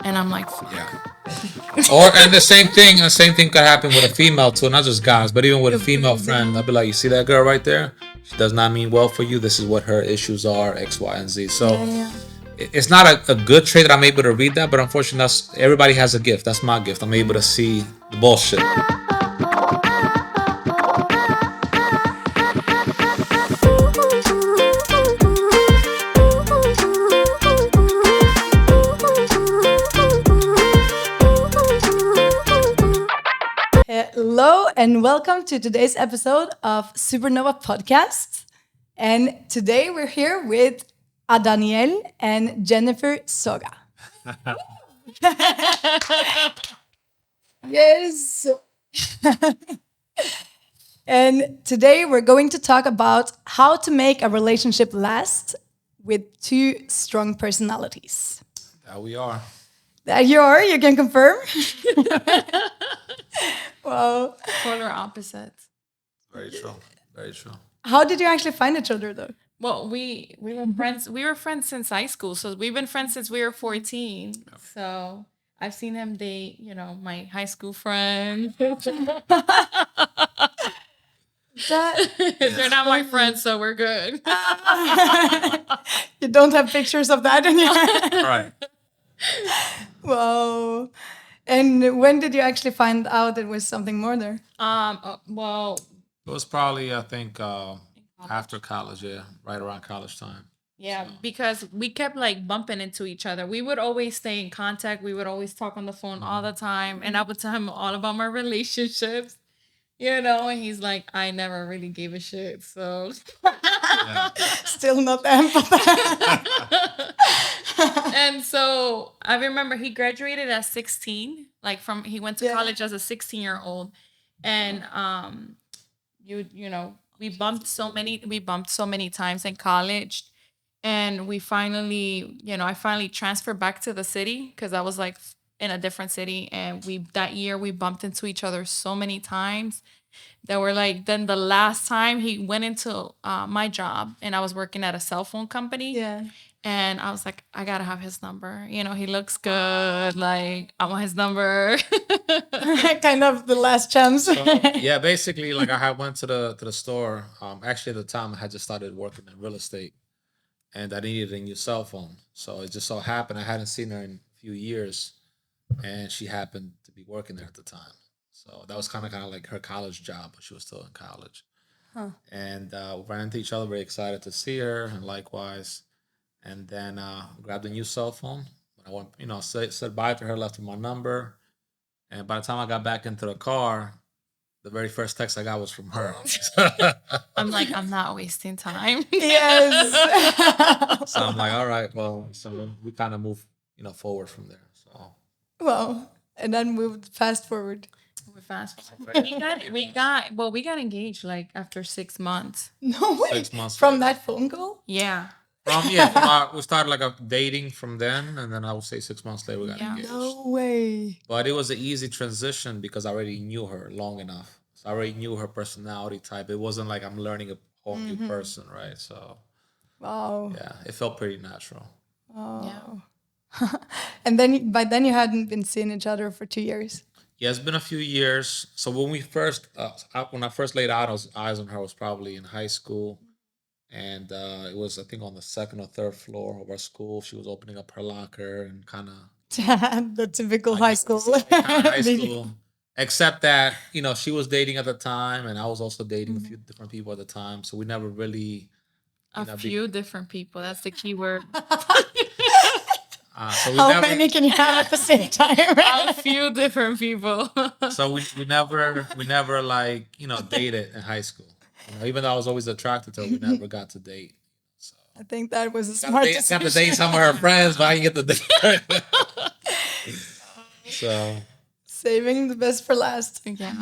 And I'm like, Yeah. And the same thing could happen with a female too, not just guys, but even with a female friend. I'd be like, you see that girl right there? She does not mean well for you. This is what her issues are, X, Y, and Z. So yeah, yeah. it's not a good trait that I'm able to read that, but unfortunately, everybody has a gift. That's my gift. I'm able to see the bullshit. Hello and welcome to today's episode of Supernova Podcast. And today we're here with Daniel and Jennifer Zoga. Yes. And today we're going to talk about how to make a relationship last with two strong personalities. There we are. There you are, you can confirm. Wow. Polar opposites. Very true. Very true. How did you actually find each other though? Well, we were friends. We were friends since high school, so we've been friends since we were 14. So I've seen him date, my high school friend. They're not my friends, so we're good. You don't have pictures of that in your Right. Wow. And when did you actually find out there was something more there? Well, It was probably, I think, after college, yeah, right around college time. yeah, because we kept like bumping into each other. We would always stay in contact. We would always talk on the phone all the time, and I would tell him all about my relationships. And he's like, I never really gave a shit. So Yeah. Still not empathetic. and so I remember he graduated at 16, like he went to Yeah. college as a 16-year-old. And we bumped so many times in college. And we finally, I finally transferred back to the city because I was like in a different city. And that year we bumped into each other so many times that were like, then the last time he went into my job and I was working at a cell phone company. Yeah. And I was like, I gotta have his number. He looks good. Like, I want his number. Kind of the last chance. So, yeah, basically, like I had went to the store. Actually, at the time, I had just started working in real estate, and I needed a new cell phone. So it just so happened I hadn't seen her in a few years, and she happened to be working there at the time. So that was kind of like her college job, but she was still in college. Huh. And we ran into each other, very excited to see her, and likewise. And then grabbed a new cell phone. When I went, said bye to her, left her my number. And by the time I got back into the car, the very first text I got was from her. I'm like, I'm not wasting time. Yes. So I'm like, all right, well, so we kind of move, forward from there. So Wow. And then moved fast forward. We're fast. We got engaged like after 6 months. No way. 6 months From later. that phone call? Yeah. We started like a dating from then, and then I would say 6 months later we got Yeah. engaged. No way. But it was an easy transition because I already knew her long enough. So I already knew her personality type. It wasn't like I'm learning a whole new person, right? So Wow. yeah, it felt pretty natural. Oh. And then by then you hadn't been seeing each other for 2 years. Yeah, it's been a few years. So when I first laid eyes on her was probably in high school, and it was I think on the second or third floor of our school. She was opening up her locker and kind of The typical high school. high school. Except that she was dating at the time, and I was also dating a few different people at the time. So we never really A few different people. That's the key word. so we How never many can you have at the same time? A few different people. so we never like dated in high school. Even though I was always attracted to her, we never got to date. So I think that was a smart got decision. to date some of her friends, but I didn't get to date her. So Saving the best for last. Yeah.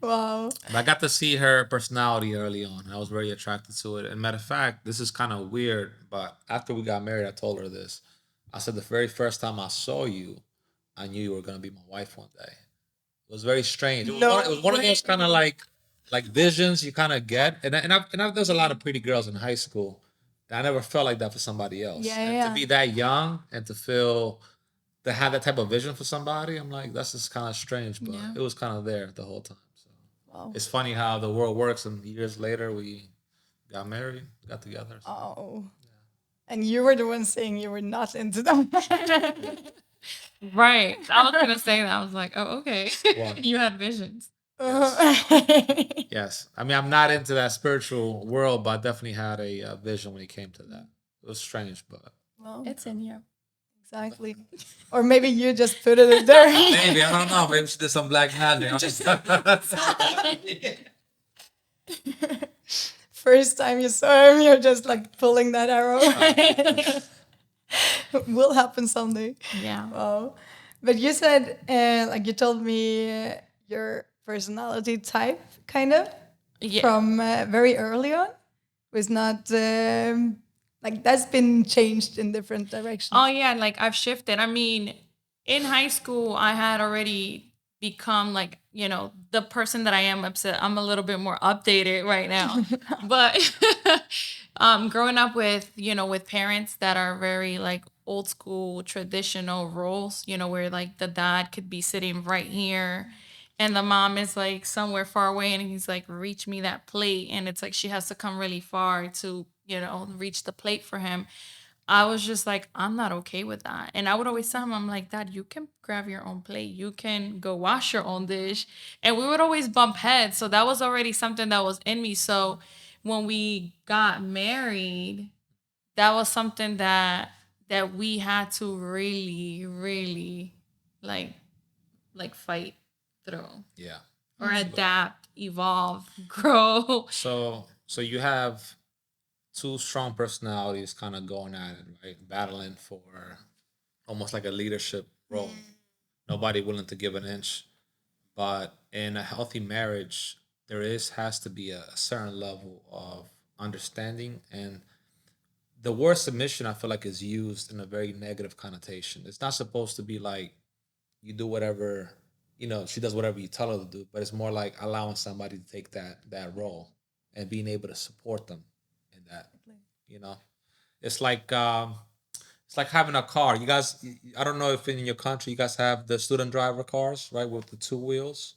Wow. I got to see her personality early on. I was very attracted to it. And matter of fact, this is kind of weird, but after we got married, I told her this. I said the very first time I saw you, I knew you were gonna be my wife one day. It was very strange. It was one of those kind of like visions you kind of get. And there's a lot of pretty girls in high school, I never felt like that for somebody else. Yeah, And to yeah. be that young and to feel to have that type of vision for somebody, I'm like, that's just kind of strange, but Yeah. it was kind of there the whole time. So Wow. it's funny how the world works, and years later we got married, got together. So. Oh. And you were the one saying you were not into them. Right. I was gonna say that. I was like, oh, okay. Well, You had visions. yes, I mean I'm not into that spiritual world, but I definitely had a vision when it came to that. It was strange, but Well, It's in you. exactly. Or maybe you just put it in there. maybe I don't know. Maybe she did some black magic. First time you saw him, you're just like pulling that arrow. Will happen someday. Yeah. Wow. But you said, like you told me, your personality type, kind of, Yeah. from very early on, was not like that's been changed in different directions. Oh yeah, like I've shifted. I mean, in high school, I had already become like, the person that I am upset. I'm a little bit more updated right now. But growing up with, with parents that are very like old school traditional roles, where like the dad could be sitting right here and the mom is like somewhere far away and he's like, reach me that plate. And it's like she has to come really far to, reach the plate for him. I was just like, I'm not okay with that. And I would always tell him, I'm like, Dad, you can grab your own plate. You can go wash your own dish. And we would always bump heads. So that was already something that was in me. So when we got married, that was something that we had to really, really like fight through. Yeah. Or adapt, evolve, grow. So you have two strong personalities kind of going at it, right? Battling for almost like a leadership role. Nobody willing to give an inch. But in a healthy marriage, there has to be a certain level of understanding, and the word submission I feel like is used in a very negative connotation. It's not supposed to be like you do whatever, she does whatever you tell her to do, but it's more like allowing somebody to take that role and being able to support them in that. You know, it's like having a car. You guys, I don't know if in your country you guys have the student driver cars, right, with the two wheels,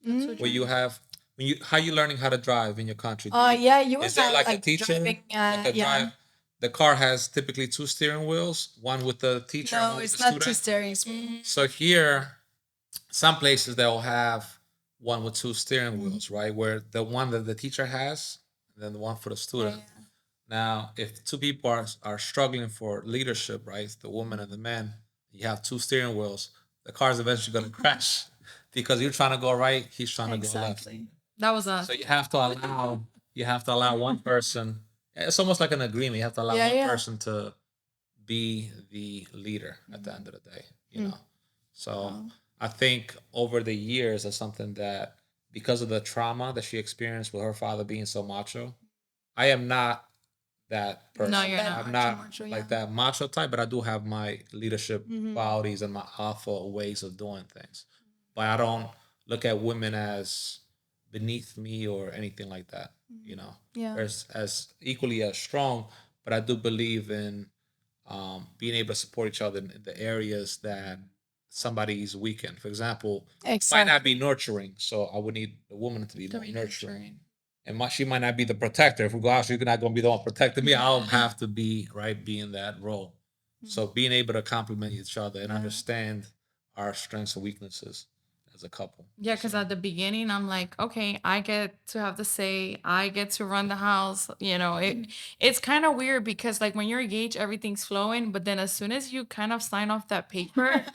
where you have when you how you learning how to drive in your country. Yeah, you Is would there have like a like teacher? driving. Like a Yeah. drive. The car has typically two steering wheels, one with the teacher and No, one with it's the not two student. steering. So here, some places they'll have one with two steering wheels, right? Where the one that the teacher has, and then the one for the student. Now, if two people are struggling for leadership, right? The woman and the man, you have two steering wheels, the car's eventually going to crash because you're trying to go right, he's trying to go left. Exactly. That was us. So you have to allow one person. It's almost like an agreement. You have to allow Yeah, one yeah. person to be the leader at the end of the day. So I think over the years, that's something that because of the trauma that she experienced with her father being so macho, I am not that person. No, you're I'm not. not like that macho type, but I do have my leadership qualities and my alpha ways of doing things. But I don't look at women as beneath me or anything like that. Yeah. As equally as strong, but I do believe in being able to support each other in the areas that somebody is weak in. For example, might not be nurturing, so I would need the woman to be more nurturing. And she might not be the protector. If we go out, she's not going to be the one protecting me. I'll have to be right, be in that role. So being able to complement each other and understand our strengths and weaknesses as a couple. Yeah, because at the beginning, I'm like, okay, I get to have the say, I get to run the house. It's kind of weird because like when you're engaged, everything's flowing, but then as soon as you kind of sign off that paper,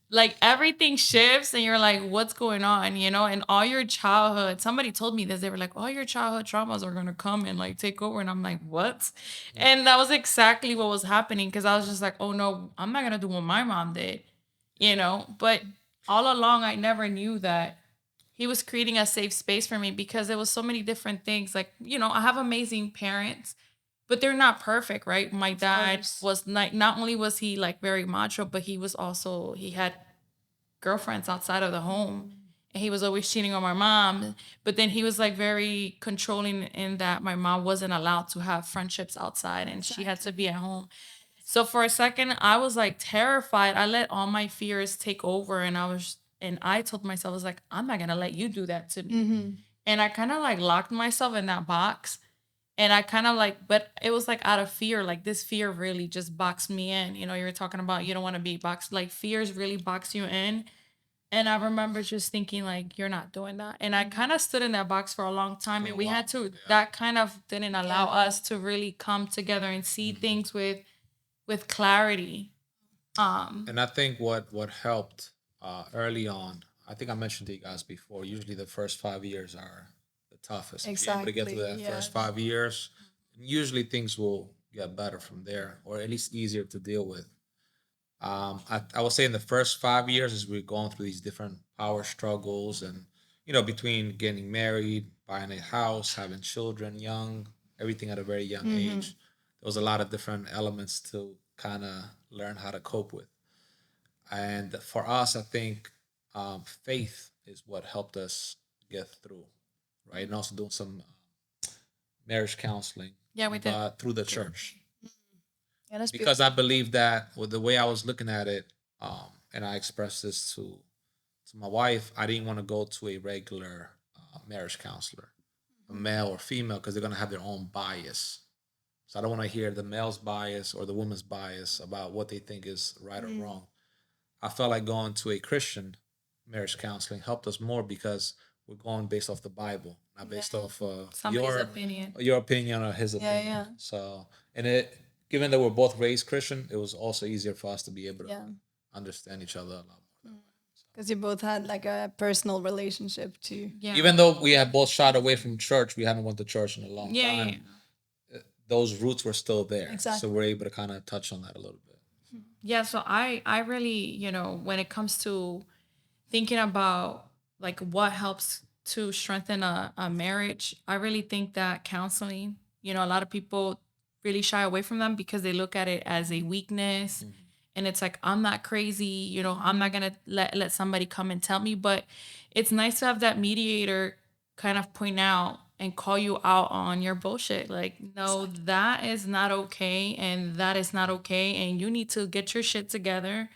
like everything shifts and you're like, what's going on? And all your childhood, somebody told me this, they were like, all your childhood traumas are gonna come and like take over. And I'm like, what? And that was exactly what was happening because I was just like, oh no, I'm not gonna do what my mom did, but all along I never knew that he was creating a safe space for me because there was so many different things. Like, I have amazing parents, but they're not perfect, right? My dad was not only was he like very macho, but he was also he had girlfriends outside of the home. he was always cheating on my mom. But then he was like very controlling in that my mom wasn't allowed to have friendships outside and she had to be at home. So for a second, I was like terrified. I let all my fears take over, and I told myself, I was like, I'm not gonna let you do that to me. And I kind of like locked myself in that box. And I kind of like, but it was like out of fear. Like this fear really just boxed me in. You know, you were talking about you don't want to be boxed. Like fears really box you in. And I remember just thinking like, you're not doing that. And I kind of stood in that box for a long time. For a And we while. had to, Yeah. that kind of didn't allow us to really come together and see things with clarity. And I think what helped early on, I think I mentioned to you guys before. Usually, the first 5 years are the toughest. If you're able to get through that Exactly. first Yes. 5 years, usually things will get better from there, or at least easier to deal with. I would say in the first 5 years, as we're going through these different power struggles, and between getting married, buying a house, having children young, everything at a very young age, there was a lot of different elements to kind of learn how to cope with. And for us, I think faith is what helped us get through, right? And also doing some marriage counseling, Yeah, we did. but through the church, Yeah, that's because beautiful. I believe that with the way I was looking at it, and I expressed this to my wife, I didn't want to go to a regular marriage counselor, a male or female, because they're gonna have their own bias. So I don't want to hear the male's bias or the woman's bias about what they think is right or wrong. I felt like going to a Christian marriage counseling helped us more because we're going based off the Bible, not based off Somebody's opinion. your opinion or his Yeah, opinion. yeah. So, and it, given that we're both raised Christian, it was also easier for us to be able to Yeah. understand each other a lot more. Because you both had like a personal relationship too. Yeah. Even though we had both shied away from church, we hadn't went to church in a long Yeah, time. yeah. Those roots were still there, Exactly. so we're able to kind of touch on that a little bit. Yeah, so I really, when it comes to thinking about like what helps to strengthen a marriage, I really think that counseling, a lot of people really shy away from them because they look at it as a weakness. And it's like, I'm not crazy, I'm not gonna let somebody come and tell me. But it's nice to have that mediator kind of point out and call you out on your bullshit. Like, no, that is not okay, and that is not okay, and you need to get your shit together.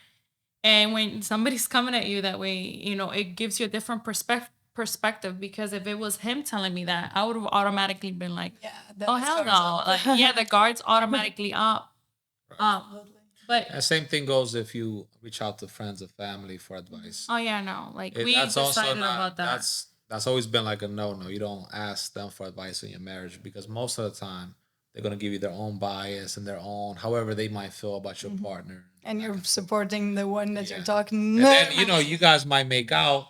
And when somebody's coming at you that way, it gives you a different perspective, because if it was him telling me that, I would have automatically been like, Yeah. oh hell no. Like, yeah, the guard's automatically up. Um but And same thing goes if you reach out to friends or family for advice. oh yeah, no. Like we That's also decided not about that. that's always been like a no. You don't ask them for advice in your marriage because most of the time they're gonna give you their own bias and their own however they might feel about your partner. And you're supporting the one that you're talking. And then you guys might make out,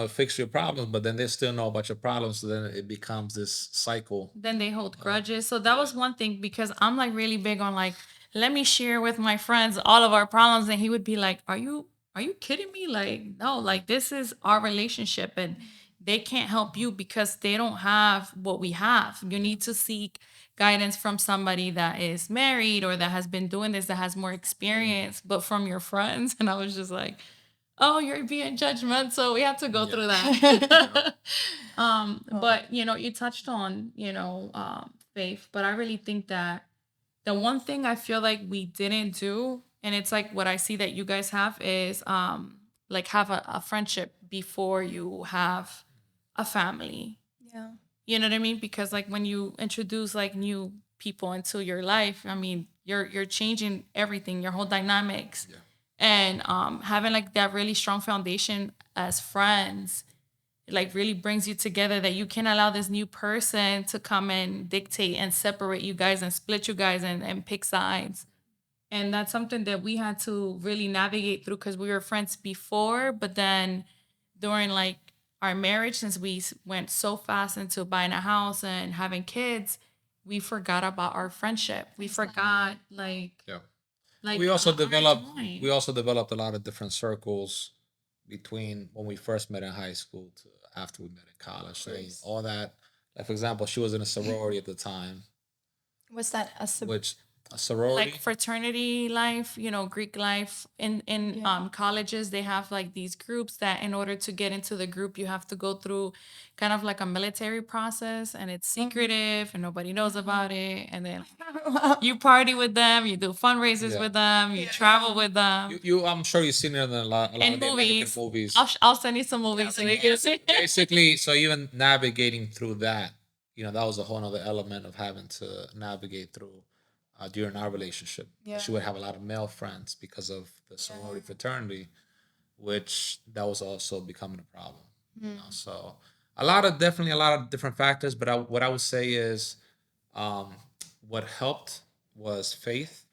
fix your problems, but then they still know about your problems. So then it becomes this cycle. Then they hold grudges. So that was one thing, because I'm like really big on like, let me share with my friends all of our problems, and he would be like, are you kidding me? Like, no, like this is our relationship, and they can't help you because they don't have what we have. You need to seek guidance from somebody that is married or that has been doing this, that has more experience, but from your friends. And I was just like, oh, you're being judgmental. We have to go through that. But you touched on, faith, but I really think that the one thing I feel like we didn't do, and it's like what I see that you guys have, is like have a friendship before you have a family. Yeah. You know what I mean? Because like when you introduce like new people into your life, I mean, you're changing everything, your whole dynamics. Yeah. And having like that really strong foundation as friends, like really brings you together, that you can allow this new person to come and dictate and separate you guys and split you guys and pick sides. And that's something that we had to really navigate through, because we were friends before, but then during like our marriage, since we went so fast into buying a house and having kids, we forgot about our friendship. We forgot Yeah. like We also our developed time. we also developed a lot of different circles between when we first met in high school to after we met in college. So all that, like for example, she was in a sorority at the time, What's that? which A sorority. like fraternity life, Greek life in colleges. They have like these groups that in order to get into the group, you have to go through kind of like a military process, and it's secretive and nobody knows about it. And then you party with them, you do fundraisers Yeah. with them, you travel with them. I'm sure you've seen it in a lot And of the American movies. movies. I'll send you some movies so you can see. Basically, so even navigating through that, that was a whole other element of having to navigate through during our relationship. Yeah. She would have a lot of male friends because of the sorority fraternity, which that was also becoming a problem. So definitely a lot of different factors, but what I would say is um, what helped was faith,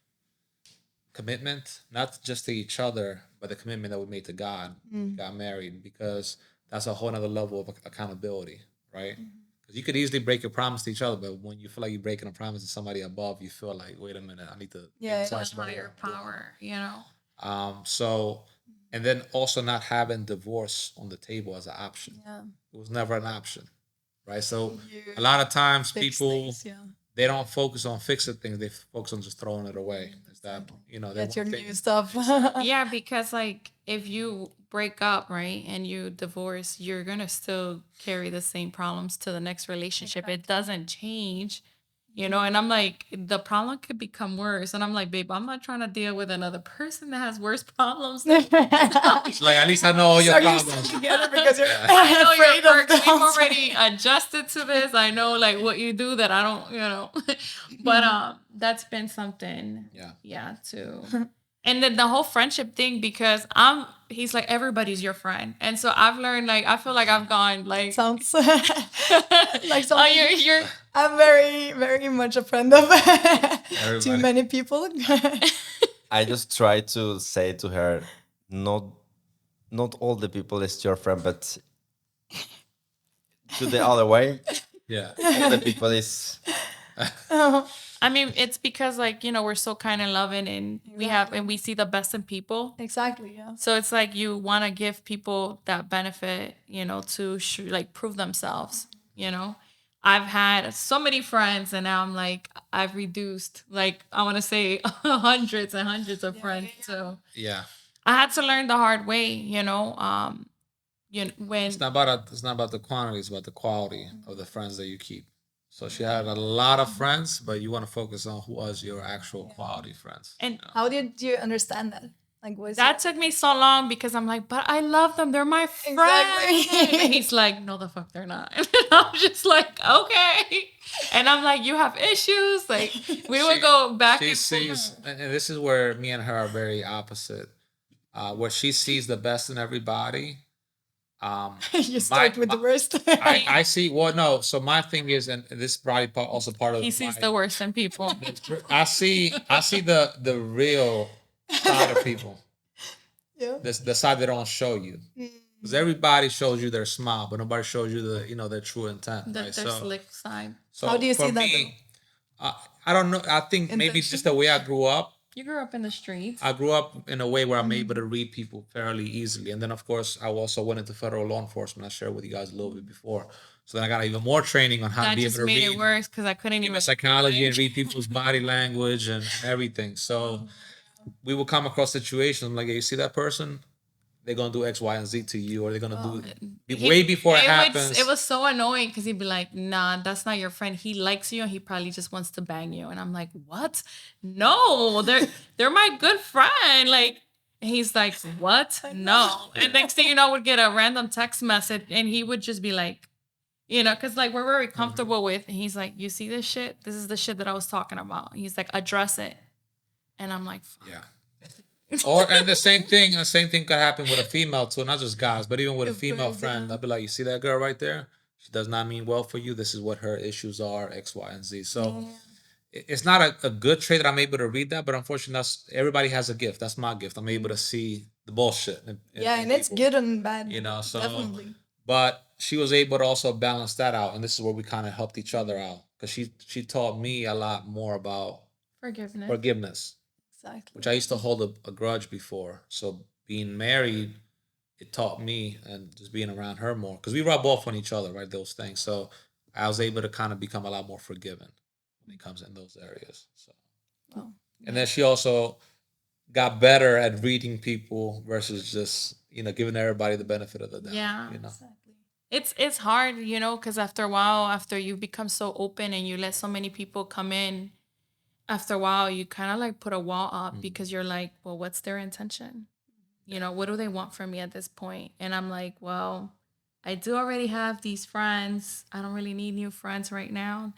commitment, not just to each other, but the commitment that we made to God. We got married because that's a whole other level of accountability, right? Because you could easily break your promise to each other, but when you feel like you're breaking a promise to somebody above, you feel like, wait a minute, I need to Yeah, think twice It's a about higher what I'm power. doing. So, and then also not having divorce on the table as an option. Yeah. It was never an option, right? So a lot of times Fix people things, yeah. they don't focus on fixing things; they focus on just throwing it away. Is that they Get your want new stuff. Yeah, because like if you break up, right, and you divorce, you're gonna still carry the same problems to the next relationship. It doesn't change. And I'm like, the problem could become worse. And I'm like, babe, I'm not trying to deal with another person that has worse problems. Like at least I know all your So you're still problems. together because you're I know afraid your of quirks. them. We've already adjusted to this. I know like what you do that I don't. But that's been something. Yeah. Yeah, too. And then the whole friendship thing, because he's like, everybody's your friend. And so I've learned, like, I feel like I've gone like Sounds like oh, something. you're I'm very, very much a friend of too Everybody. many people. I just try to say to her, not all the people is your friend, but to the other way, Yeah. all the people is. I mean, it's because like, we're so kind and loving, and we see the best in people. Exactly, yeah. So it's like you want to give people that benefit, to like prove themselves. I've had so many friends, and now I'm like, I've reduced, like, I want to say hundreds and hundreds of friends. So Yeah. I had to learn the hard way, when It's not about the quantity, it's about the quality of the friends that you keep. So she had a lot of friends, but you want to focus on who was your actual quality friends. And How did you understand that? Like, was that took me so long, because I'm like, but I love them. They're my friends. Exactly. And he's like, no, the fuck they're not. And I'm just like, okay. And I'm like, you have issues. Like, we would go back She and sees, and this is where me and her are very opposite. Where she sees the best in everybody. you start with the worst. I see. Well, no. So my thing is, and this is probably also part of he sees my- the worst in people. I see the real side of people. Yeah. The side they don't show you. Because everybody shows you their smile, but nobody shows you their true intent. Their Right? slick side. So How do you for see that, me, I don't know. I think maybe it's just the way I grew up. You grew up in the streets. I grew up in a way where I'm able to read people fairly easily. And then, of course, I also went into federal law enforcement. I shared with you guys a little bit before. So then I got even more training on how to That be just able to made read it worse, because I couldn't even. psychology and read people's body language and everything. So we will come across situations like, hey, you see that person? They're going to do X, Y, and Z to you, or they're going to do way before it happens. It was so annoying, because he'd be like, nah, that's not your friend. He likes you, and he probably just wants to bang you. And I'm like, what? No, they're my good friend. Like, and he's like, what? No. And next thing you know, would get a random text message, and he would just be like, because like we're very comfortable with. And he's like, you see this shit? This is the shit that I was talking about. He's like, address it. And I'm like, fuck. Yeah. And the same thing could happen with a female too, not just guys, but even with a female friend. I'd be like, you see that girl right there? She does not mean well for you. This is what her issues are, X, Y, and Z. So it's not a good trait that I'm able to read that, but unfortunately, everybody has a gift. That's my gift. I'm able to see the bullshit. In and it's people, good and bad. So Definitely. but she was able to also balance that out, and this is where we kind of helped each other out, because she taught me a lot more about forgiveness. Exactly. Which I used to hold a grudge before. So being married, it taught me, and just being around her more, because we rub off on each other, right? Those things. So I was able to kind of become a lot more forgiving when it comes in those areas. So And then she also got better at reading people versus just giving everybody the benefit of the doubt. Yeah. You know. It's hard, because after a while, after you become so open and you let so many people come in, after a while you kind of like put a wall up because you're like, well, what's their intention? What do they want from me at this point? And I'm like, well, I do already have these friends. I don't really need new friends right now.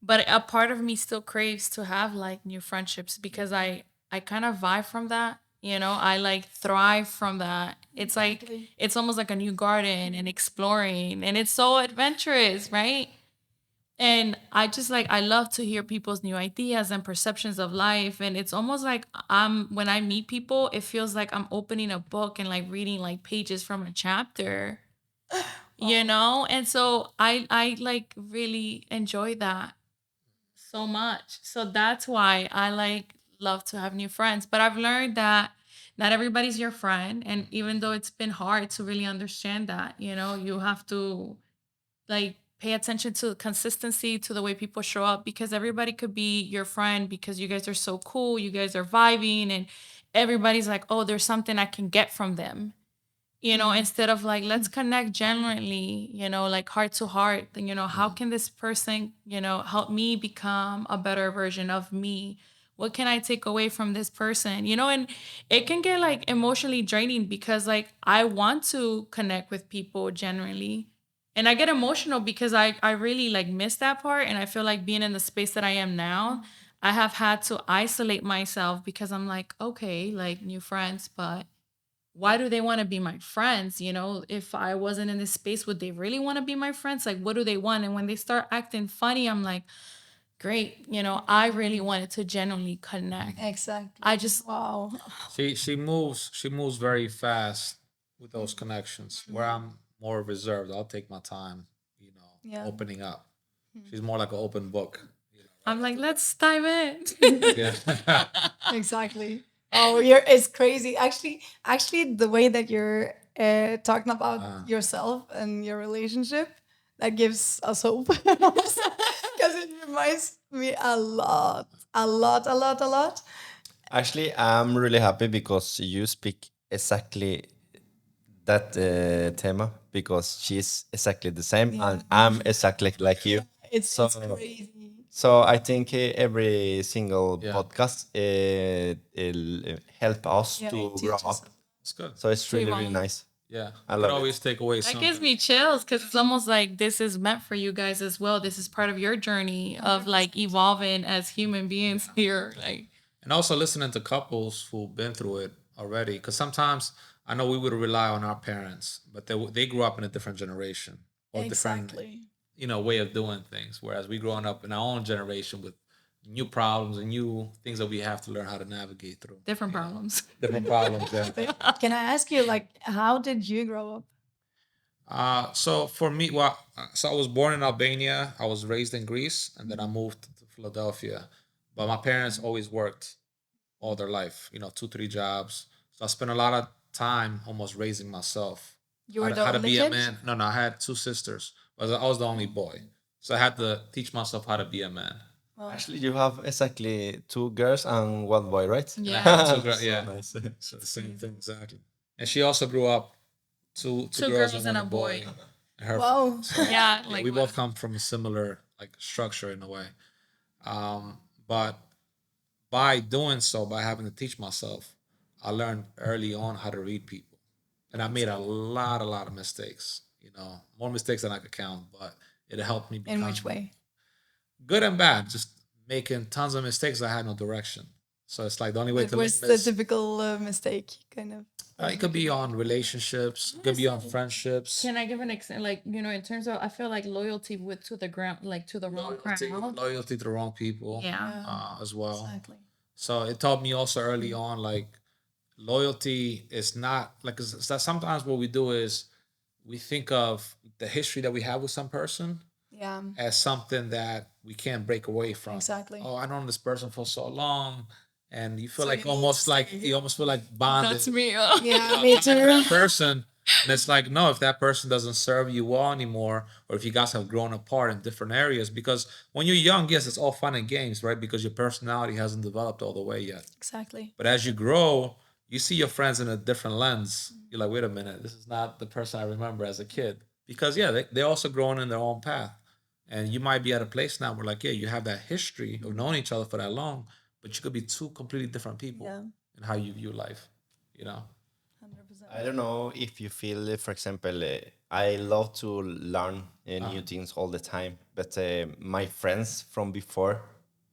But a part of me still craves to have like new friendships because I kind of vibe from that. I like thrive from that. It's like it's almost like a new garden and exploring, and it's so adventurous, right? And I just like I love to hear people's new ideas and perceptions of life. And it's almost like when I meet people, it feels like I'm opening a book and like reading like pages from a chapter. And so I like really enjoy that so much. So that's why I like love to have new friends. But I've learned that not everybody's your friend. And even though it's been hard to really understand that, you have to like pay attention to consistency, to the way people show up, because everybody could be your friend because you guys are so cool, you guys are vibing, and everybody's like, oh, there's something I can get from them. Instead of like, let's connect genuinely, like heart to heart. How can this person, help me become a better version of me? What can I take away from this person? And it can get like emotionally draining because like I want to connect with people genuinely. And I get emotional because I really like miss that part. And I feel like being in the space that I am now, I have had to isolate myself because I'm like, okay, like new friends, but why do they want to be my friends? If I wasn't in this space, would they really want to be my friends? Like, what do they want? And when they start acting funny, I'm like, great. I really wanted to genuinely connect. Exactly. I just, Wow. She moves very fast with those connections. Where I'm more reserved, I'll take my time, Yeah. opening up. She's more like an open book. I'm like, let's dive in. Yeah. Exactly. Oh, it's crazy. Actually, the way that you're talking about yourself and your relationship, that gives us hope. Because it reminds me a lot, a lot, a lot, a lot. Actually, I'm really happy because you speak exactly that tema because she's exactly the same and I'm exactly like you. It's crazy. So I think every single Yeah. podcast will help us Yeah, to teach grow us. up. It's good. So it's really, evolve. really nice. Yeah. I You love can always it. take away That something. gives me chills because it's almost like this is meant for you guys as well. This is part of your journey of like evolving as human beings here. Like, And also listening to couples who've been through it already, because sometimes I know we would rely on our parents, but they grew up in a different generation or different, Exactly. way of doing things. Whereas we growing up in our own generation with new problems and new things that we have to learn how to navigate through. different problems. Different problems. Yeah. Can I ask you, like, how did you grow up? So for me, so I was born in Albania. I was raised in Greece, and then I moved to Philadelphia. But my parents always worked all their life. 2, 3 jobs. So I spent a lot of time almost raising myself. You were the How to only be a kid? man. No, no, I had 2 sisters. But I was the only boy, so I had to teach myself how to be a man. Actually, you have exactly 2 girls and 1 boy, right? And I Yeah. had 2 girls. So Yeah, nice. so the same thing exactly. And she also grew up two girls and a boy. And her, Wow. so, Yeah, yeah, like we both come from a similar like structure in a way. But by doing so, by having to teach myself, I learned early on how to read people, and I made a lot of mistakes. More mistakes than I could count, but it helped me become In which way? good and bad. Just making tons of mistakes. I had no direction, so it's like the only way What to was learn the is typical mistake, kind of? it could be on relationships, it could be on friendships. Can I give an example? Like, in terms of, I feel like loyalty with to the ground, like to the wrong crowd. Loyalty to the wrong people, Yeah. as well. Exactly. So it taught me also early on, like loyalty is not like 'cause that sometimes what we do is we think of the history that we have with some person Yeah. as something that we can't break away from. Exactly. Oh, I known this person for so long, and you feel So like you need almost to like stay. you almost feel like bonded. That's me. Yeah, me too. Person, And it's like, no, if that person doesn't serve you well anymore, or if you guys have grown apart in different areas, because when you're young, yes, it's all fun and games, right? Because your personality hasn't developed all the way yet. Exactly. But as you grow, you see your friends in a different lens. You're like, wait a minute, this is not the person I remember as a kid. Because yeah, they're also growing in their own path. And you might be at a place now where like, yeah, you have that history of knowing each other for that long, but you could be two completely different people Yeah. in how you view life, you know? 100%. I don't know if you feel, for example, I love to learn new things all the time, but my friends from before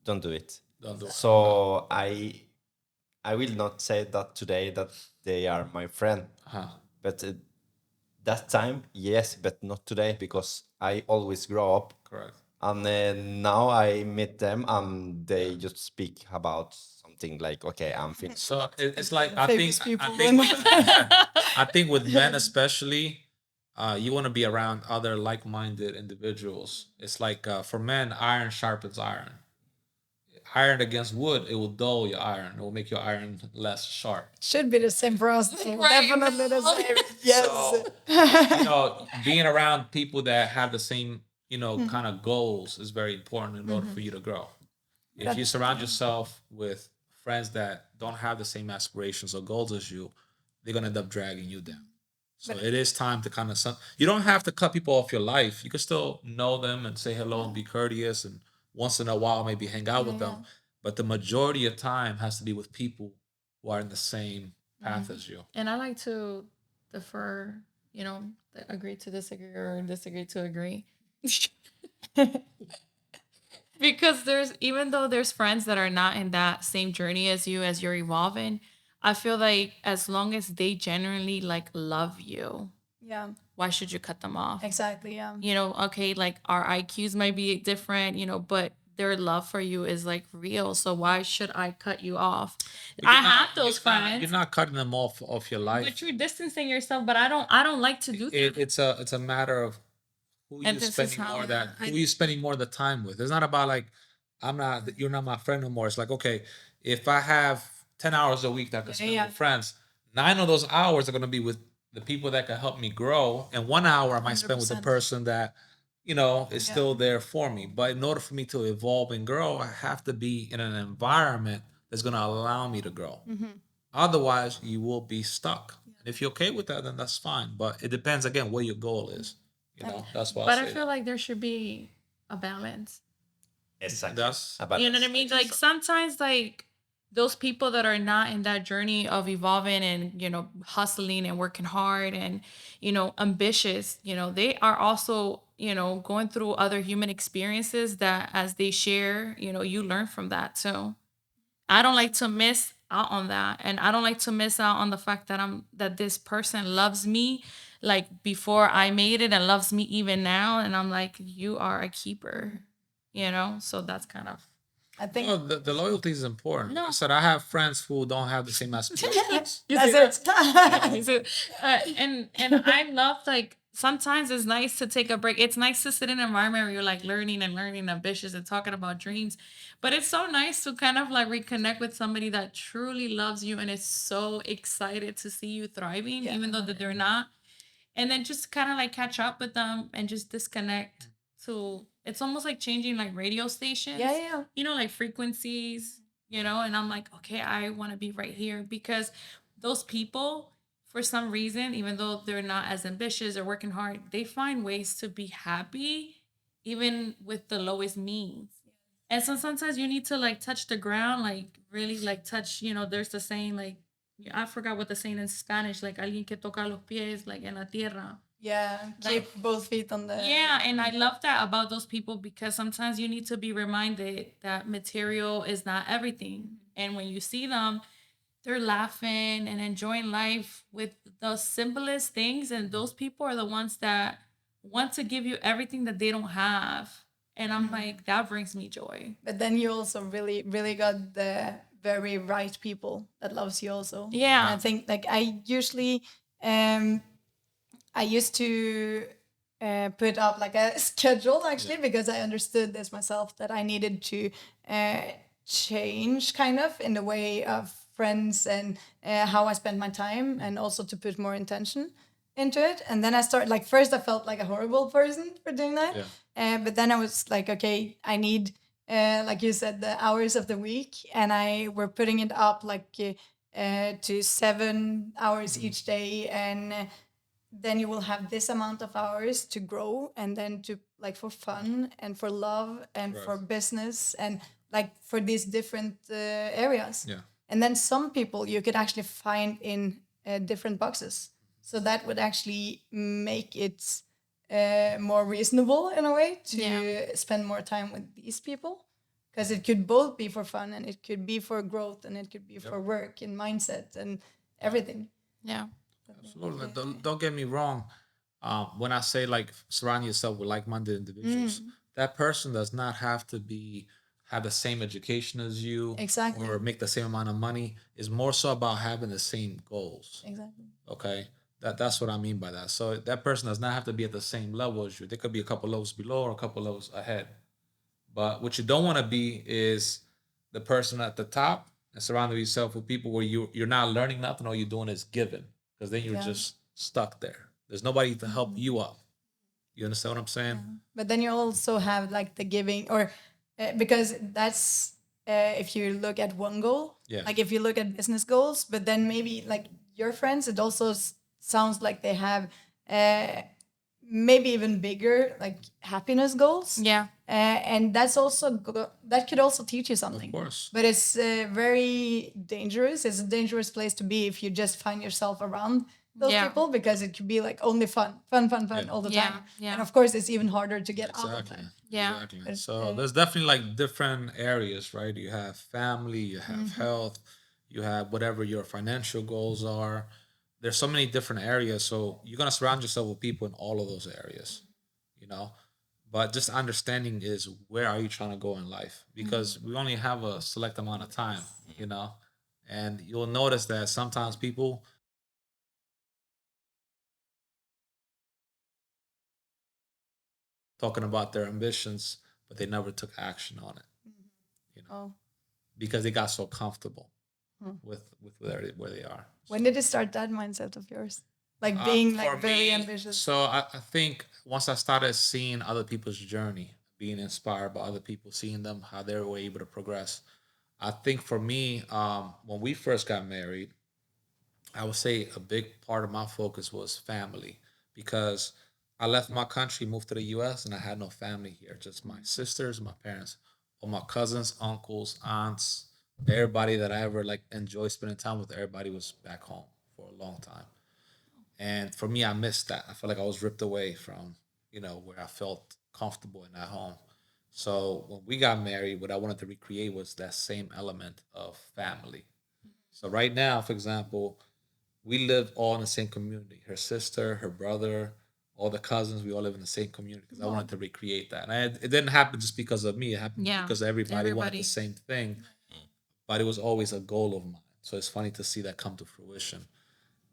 don't do it. Don't do it. So I will not say that today that they are my friend, Uh-huh. but that time, yes, but not today because I always grow up. Correct. And now I meet them and they just speak about something like, okay, I'm finished. So it's like Famous people. I think with men especially, you want to be around other like-minded individuals. It's like for men, iron sharpens iron. Iron against wood, it will dull your iron. It will make your iron less sharp. Should be the same for us. Right. Definitely the same. Yes. You know, being around people that have the same, you know, kind of goals is very important in order for you to grow. If you surround yourself with friends that don't have the same aspirations or goals as you, they're gonna end up dragging you down. So it is time to kind of you don't have to cut people off your life. You can still know them and say hello and be courteous and once in a while maybe hang out with them. But the majority of time has to be with people who are in the same path as you. And I like to defer, agree to disagree or disagree to agree. Because even though there's friends that are not in that same journey as you as you're evolving, I feel like as long as they genuinely like love you, Yeah. why should you cut them off? Exactly. Yeah. Okay, like our IQs might be different, but their love for you is like real. So why should I cut you off? I have those friends. You're not cutting them off your life. But you're distancing yourself. But I don't like to do that. It's a matter of who And you this is spending how- more that who you spending more of the time with. It's not about like you're not my friend no more. It's like, okay, if I have 10 hours a week that I can spend with friends, 9 of those hours are gonna be with the people that can help me grow, and 1 hour I might spend with the 100%. person that is still there for me. But in order for me to evolve and grow, I have to be in an environment that's gonna allow me to grow. Otherwise, you will be stuck. And if you're okay with that, then that's fine. But it depends again what your goal is. That's why. But I feel like there should be a balance. Exactly. That's You know what I mean? Like sometimes like those people that are not in that journey of evolving and, hustling and working hard and, ambitious, they are also, going through other human experiences that as they share, you learn from that. So I don't like to miss out on that. And I don't like to miss out on the fact that this person loves me like before I made it and loves me even now. And I'm like, you are a keeper, So that's kind of. I think well, the loyalty is important. No. I said I have friends who don't have the same aspirations. that's it. And I love like sometimes it's nice to take a break. It's nice to sit in an environment where you're like learning and ambitious and talking about dreams. But it's so nice to kind of like reconnect with somebody that truly loves you and is so excited to see you thriving, even though that they're not. And then just kind of like catch up with them and just disconnect to it's almost like changing like radio stations. Yeah. Like frequencies, and I'm like, okay, I want to be right here because those people, for some reason, even though they're not as ambitious or working hard, they find ways to be happy even with the lowest means. And so sometimes you need to like touch the ground, like really like touch, there's the saying like, I forgot what the saying in Spanish, like alguien que toca los pies, like en la tierra. Yeah. Keep both feet on the. Yeah, and I love that about those people because sometimes you need to be reminded that material is not everything. And when you see them, they're laughing and enjoying life with the simplest things. And those people are the ones that want to give you everything that they don't have. And I'm like, that brings me joy. But then you also really, really got the very right people that loves you also. Yeah. And I think like I usually, I used to put up like a schedule actually because I understood this myself that I needed to change kind of in the way of friends and how I spend my time and also to put more intention. into it. And then I started, like, first I felt like a horrible person for doing that. Yeah. But then I was like, okay, I need, like you said, the hours of the week. And I were putting it up like to 7 hours each day. And then you will have this amount of hours to grow, and then to, like, for fun and for love and for Right. business, and like for these different areas. Yeah. And then some people you could actually find in different boxes, so that would actually make it more reasonable in a way to Yeah. spend more time with these people, because it could both be for fun, and it could be for growth, and it could be for work and mindset and everything. Yeah. Absolutely. Don't get me wrong. When I say like surround yourself with like-minded individuals, that person does not have to be have the same education as you Exactly. or make the same amount of money. It's more so about having the same goals. Exactly. Okay. That's what I mean by that. So that person does not have to be at the same level as you. They could be a couple levels below or a couple levels ahead. But what you don't want to be is the person at the top and surrounding yourself with people where you're not learning nothing. All you're doing is giving, because then you're Yeah. just stuck there. There's nobody to help you up. You understand what I'm saying? But then you also have like the giving, or because that's if you look at one goal, Yeah. like if you look at business goals, but then maybe like your friends, it also sounds like they have maybe even bigger like happiness goals. Yeah. And that's also that could also teach you something. Of course. But it's very dangerous. It's a dangerous place to be if you just find yourself around those Yeah. people, because it could be like only fun Yeah. all the Yeah, time. yeah. And of course, it's even harder to get out of Exactly. that. Yeah. Exactly. But, So there's definitely like different areas, right? You have family, you have health, you have whatever your financial goals are. There's so many different areas. So you're gonna surround yourself with people in all of those areas, you know. But just understanding is where are you trying to go in life? Because we only have a select amount of time, you know. And you'll notice that sometimes people talking about their ambitions, but they never took action on it, you know, Oh, because they got so comfortable with where they are. when did you start that mindset of yours? Like being For like very me, ambitious. so I think once I started seeing other people's journey, being inspired by other people, seeing them how they were able to progress, I think for me, when we first got married, I would say a big part of my focus was family, because I left my country, moved to the U.S., and I had no family here, just my sisters, my parents, all my cousins, uncles, aunts, everybody that I ever like enjoyed spending time with. Everybody was back home for a long time. And for me, I missed that. I felt like I was ripped away from, where I felt comfortable in that home. So when we got married, what I wanted to recreate was that same element of family. So right now, for example, we live all in the same community. Her sister, her brother, all the cousins, we all live in the same community, because I wanted to recreate that. And it didn't happen just because of me. It happened Yeah. because everybody wanted the Everybody. same thing, but it was always a goal of mine. So it's funny to see that come to fruition.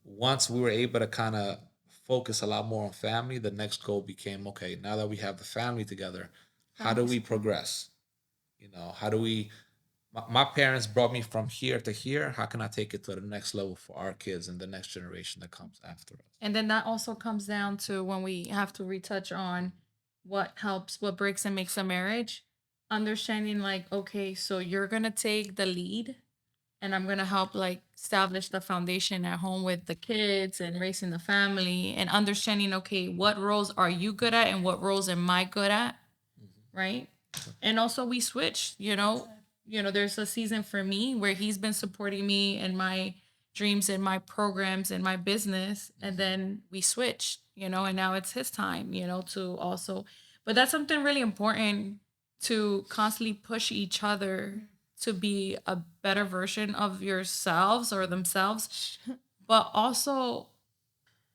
Once we were able to kind of focus a lot more on family, the next goal became, okay, now that we have the family together, how do we progress? How do we my parents brought me from here to here. How can I take it to the next level for our kids and the next generation that comes after us? And then that also comes down to when we have to retouch on what helps, what breaks and makes a marriage. Understanding, like, okay, so you're going to take the lead, and I'm going to help, like, establish the foundation at home with the kids and raising the family, and understanding, okay, what roles are you good at and what roles am I good at? Right. And also we switch, there's a season for me where he's been supporting me and my dreams and my programs and my business, and then we switched, and now it's his time, to also, but that's something really important, to constantly push each other to be a better version of yourselves or themselves, but also,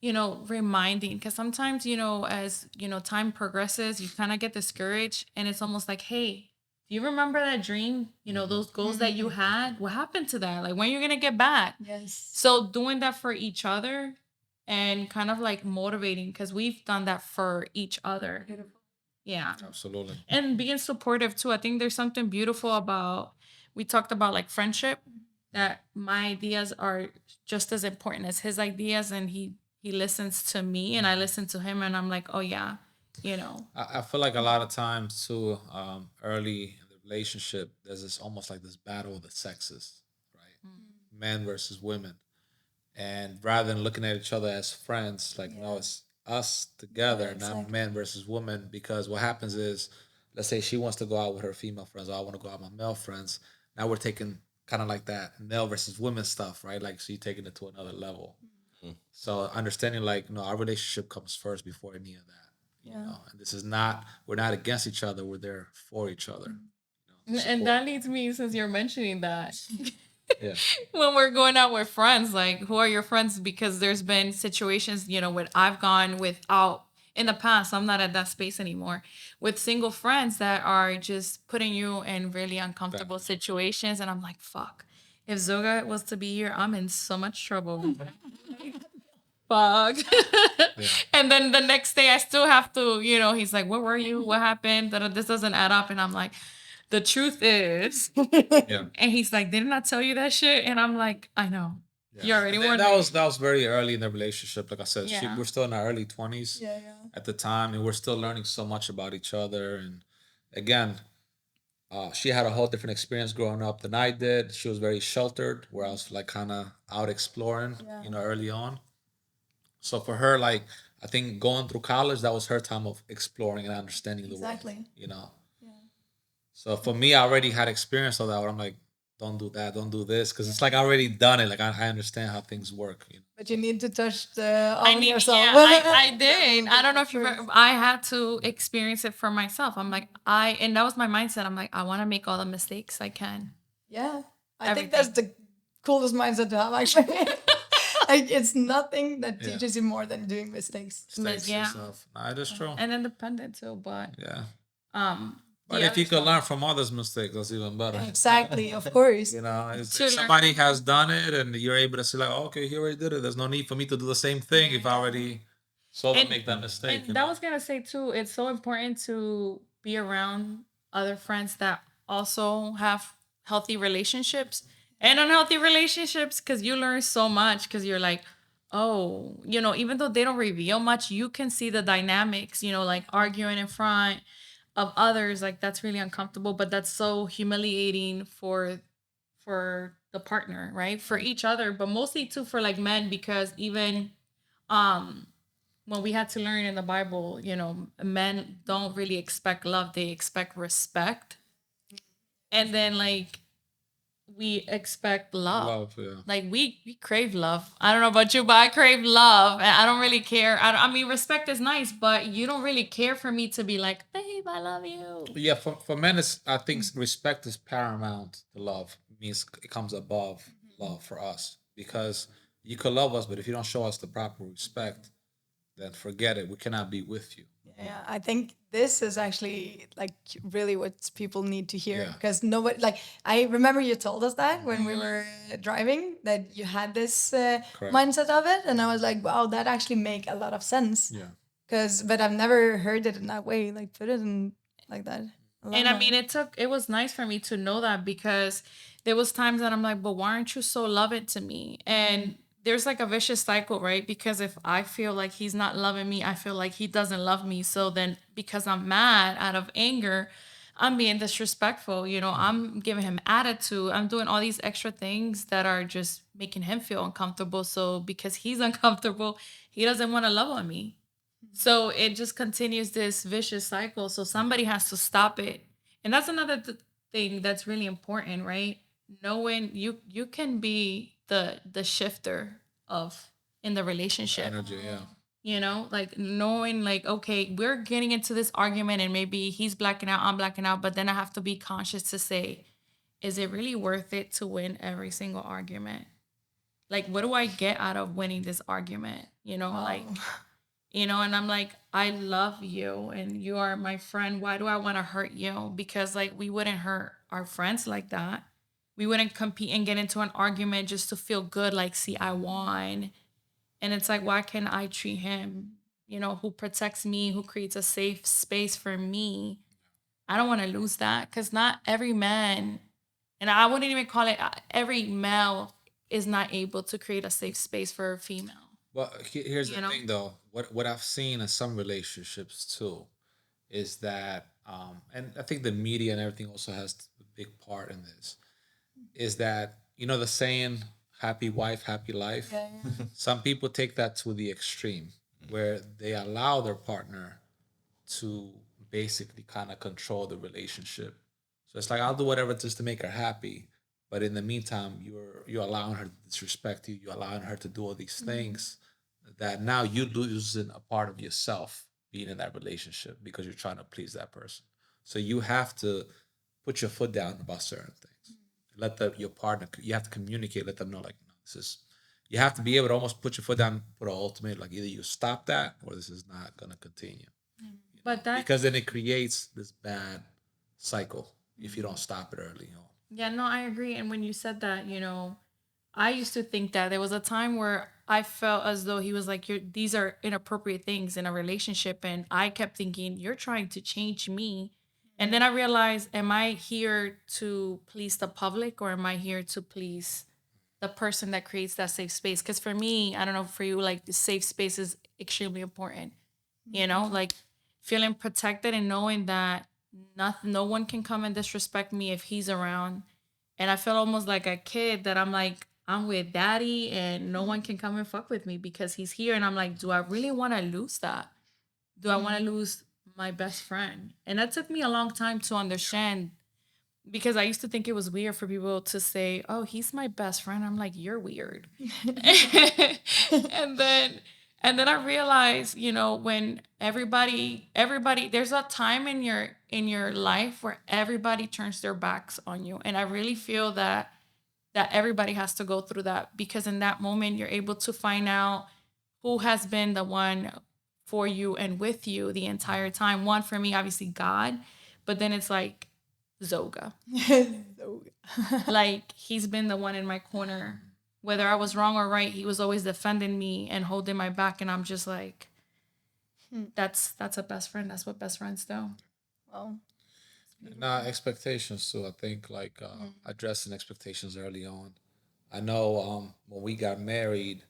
reminding, because sometimes, as time progresses, you kind of get discouraged, and it's almost like, hey, do you remember that dream, those goals that you had? What happened to that? Like, when you're gonna get back? Yes. So doing that for each other, and kind of like motivating, because we've done that for each other. Yeah. Absolutely. And being supportive too. I think there's something beautiful about, we talked about like friendship, that my ideas are just as important as his ideas, and he listens to me and I listen to him, and I'm like, oh yeah, I feel like a lot of times too, early in the relationship, there's this almost like this battle of the sexes, right? Men versus women. And rather than looking at each other as friends, like no, it's us together, not exactly. men versus women. Because what happens is, let's say she wants to go out with her female friends, or I want to go out with my male friends. Now we're taking kind of like that male versus women stuff, right? Like so you're taking it to another level. So understanding like no, our relationship comes first before any of that. You know, and this is not we're not against each other. We're there for each other. You know, to and support. that leads me, since you're mentioning that, Yeah. when we're going out with friends, like who are your friends? Because there's been situations, when I've gone without in the past, I'm not at that space anymore, with single friends that are just putting you in really uncomfortable situations. And I'm like, fuck. If Zoga was to be here, I'm in so much trouble. Fuck. And then the next day I still have to, he's like, where were you? What happened? This doesn't add up. And I'm like, the truth is. Yeah. And he's like, didn't I tell you that shit? And I'm like, I know. You already And warned that me. was very early in the relationship. Like I said, Yeah. we're still in our early 20s Yeah. at the time, and we're still learning so much about each other. And again, she had a whole different experience growing up than I did. She was very sheltered, where I was like kind of out exploring, early on. So for her, like I think going through college, that was her time of exploring and understanding the world. Exactly. So for me, I already had experience of that. Where I'm like, don't do that, don't do this, because it's like I already done it. Like I understand how things work. But you need to touch the I on need, yourself. yeah, I did. I don't know if you remember. I had to experience it for myself. I'm like, and that was my mindset. I'm like, I want to make all the mistakes I can. Yeah, I think that's the coolest mindset to have. Actually, like it's nothing that teaches you more than doing mistakes. Yeah. Yourself. Nah, that's true. And independent too, but Yeah. but But if you could learn from others' mistakes, that's even better. Exactly, of course. You know, if To learn. somebody has done it and you're able to say like, oh, okay, he already did it. There's no need for me to do the same thing if I already saw them make that mistake. And that was gonna say too, it's so important to be around other friends that also have healthy relationships and unhealthy relationships, because you learn so much, because you're like, oh, even though they don't reveal much, you can see the dynamics, like arguing in front of others, like that's really uncomfortable, but that's so humiliating for the partner, right? For each other, but mostly too for like men, because even when we had to learn in the Bible, men don't really expect love, they expect respect. And then like we expect love. Love, yeah. Like we crave love. I don't know about you, but I crave love, and I don't really care. I mean, respect is nice, but you don't really care for me to be like, babe, I love you. Yeah, for men, I think respect is paramount to love. It means it comes above love for us, because you could love us, but if you don't show us the proper respect, then forget it. We cannot be with you. Yeah, I think this is actually like really what people need to hear, Yeah. because nobody, like, I remember you told us that when we were driving, that you had this mindset of it, and I was like, wow, that actually make a lot of sense. Yeah. But I've never heard it in that way, like put it in like that. And I mean, it was nice for me to know that, because there was times that I'm like, but why aren't you so loving to me? And there's like a vicious cycle, right? Because if I feel like he's not loving me, I feel like he doesn't love me. So then because I'm mad out of anger, I'm being disrespectful. I'm giving him attitude. I'm doing all these extra things that are just making him feel uncomfortable. So because he's uncomfortable, he doesn't want to love on me. So it just continues this vicious cycle. So somebody has to stop it. And that's another thing that's really important, right? Knowing you can be the shifter of in the relationship. Energy, yeah. Like knowing like, okay, we're getting into this argument and maybe he's blacking out, I'm blacking out, but then I have to be conscious to say, is it really worth it to win every single argument? Like, what do I get out of winning this argument? Like, and I'm like, I love you and you are my friend. Why do I want to hurt you? Because like we wouldn't hurt our friends like that. We wouldn't compete and get into an argument just to feel good, like, see, I won. And it's like, why can't I treat him, who protects me, who creates a safe space for me? I don't want to lose that, because not every man, and I wouldn't even call it every male, is not able to create a safe space for a female. Well, here's You the know? thing, though. What I've seen in some relationships too is that, and I think the media and everything also has a big part in this. Is that the saying, "Happy wife, happy life." Yeah, yeah. Some people take that to the extreme, where they allow their partner to basically kind of control the relationship. So it's like, I'll do whatever just to make her happy, but in the meantime, you're allowing her to disrespect you. You're allowing her to do all these things that now you losing a part of yourself being in that relationship because you're trying to please that person. So you have to put your foot down about certain things. Let your partner. You have to communicate. Let them know, like, no, this is. You have to be able to almost put your foot down, put an ultimatum, like either you stop that or this is not gonna continue. But that, Because then it creates this bad cycle if you don't stop it early on. yeah, no, I agree. And when you said that, I used to think that there was a time where I felt as though he was like, these are inappropriate things in a relationship. And I kept thinking, you're trying to change me. And then I realized, am I here to please the public or am I here to please the person that creates that safe space? Because for me, I don't know, for you, like the safe space is extremely important, like feeling protected and knowing that no one can come and disrespect me if he's around. And I feel almost like a kid that I'm like, I'm with daddy and no one can come and fuck with me because he's here. And I'm like, do I really want to lose that? Do I want to lose my best friend? And that took me a long time to understand because I used to think it was weird for people to say, "Oh, he's my best friend." I'm like, "You're weird." and then and then I realized, when everybody there's a time in your life where everybody turns their backs on you. And I really feel that everybody has to go through that because in that moment you're able to find out who has been the one for you and with you the entire time. One for me, obviously God, but then it's like Zoga. So- Like he's been the one in my corner. Whether I was wrong or right, he was always defending me and holding my back. And I'm just like, that's a best friend. That's what best friends do. well, Now, expectations too. I think like addressing expectations early on. I know when we got married,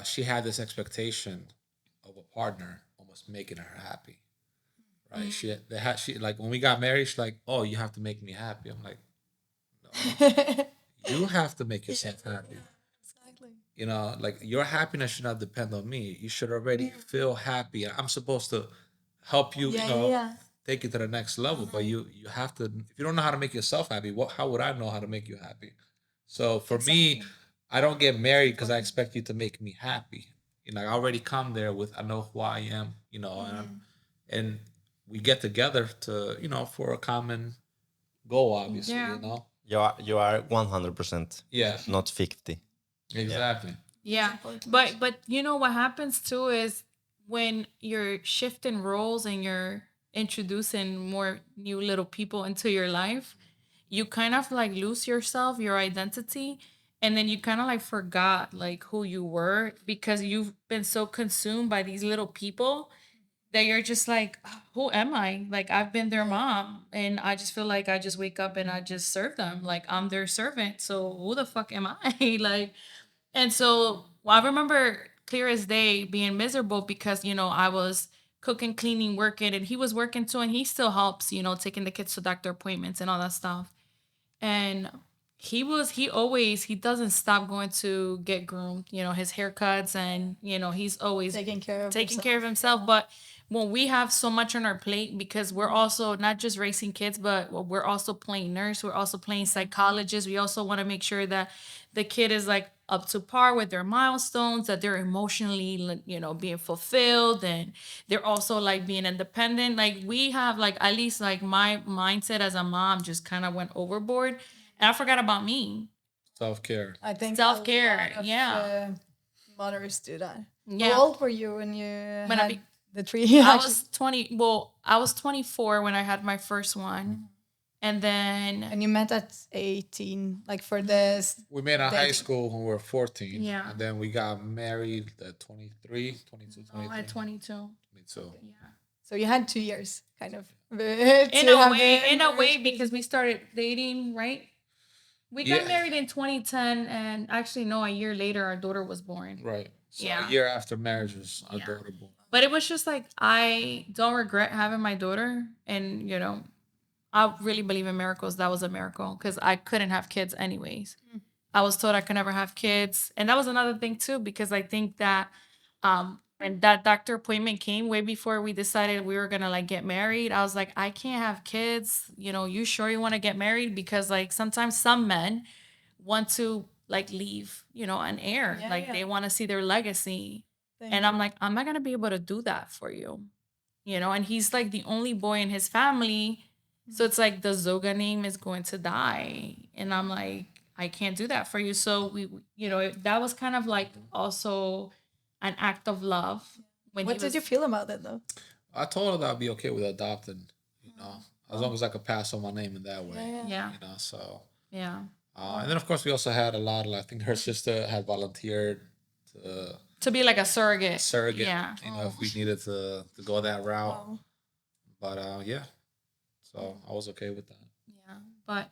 she had this expectation of a partner almost making her happy, right? She like when we got married, she's like, "Oh, you have to make me happy." I'm like, "You have to make yourself happy." exactly. Like your happiness should not depend on me. You should already feel happy. I'm supposed to help you, Yeah, yeah, yeah. take you to the next level. But you have to. If you don't know how to make yourself happy, how would I know how to make you happy? So for me, Exactly. I don't get married because I expect you to make me happy. I already come there with I know who I am. And we get together to for a common goal, obviously. Yeah. You are 100%, Yeah, not 50. exactly. Yeah. important. But what happens too is when you're shifting roles and you're introducing more new little people into your life, you kind of like lose yourself, your identity, and then you kind of like forgot like who you were because you've been so consumed by these little people that you're just like, who am I? Like I've been their mom and I just feel like I just wake up and I just serve them. Like I'm their servant. So who the fuck am I? Like, and so I remember clear as day being miserable because, I was cooking, cleaning, working, and he was working too, and he still helps, taking the kids to doctor appointments and all that stuff. And he doesn't stop going to get groomed, his haircuts, and he's always taking care of himself. But when we have so much on our plate, because we're also not just raising kids, but we're also playing nurse, we're also playing psychologist. We also want to make sure that the kid is like up to par with their milestones, that they're emotionally, being fulfilled, and they're also like being independent. Like we have like at least like my mindset as a mom just kind of went overboard, and I forgot about me. Self care. I think Self-care, a lot of, yeah. mothers do that. Yeah. How old were you when you When I had be- the three? I was 20. Well, I was 24 when I had my first one. And then, and you met at 18, like for this. We met in high Dating. school when we were 14. Yeah. And then we got married at 23, 22, oh, 23. at 22. 22. Yeah. So you had 2 years, kind of. In a way, because we started dating, right? We Yeah. got married in 2010, and actually, no, a year later, our daughter was born. Right. So Yeah. a year after marriage was Yeah. adorable. But it was just like, I don't regret having my daughter. And, you know, I really believe in miracles. That was a miracle because I couldn't have kids anyways. I was told I could never have kids. And that was another thing too, because I think that when that doctor appointment came way before we decided we were gonna like get married, I was like, I can't have kids. You know, you sure you want to get married? Because like sometimes some men want to like leave, you know, an heir. Yeah, like yeah. they want to see their legacy. Thank And you. I'm like, I'm not gonna be able to do that for you. You know, and he's like the only boy in his family. So it's like the Zoga name is going to die. And I'm like, I can't do that for you. So you know, that was kind of like also an act of love. When What did you feel about it though? I told her that I'd be okay with adopting, you know, as long as I could pass on my name in that way. Yeah. Yeah. You know, so Yeah. and then of course we also had a lot of, I think her sister had volunteered to To be like a surrogate. surrogate, Yeah. you know, if we needed to go that route. Wow. But yeah, so I was okay with that. Yeah. But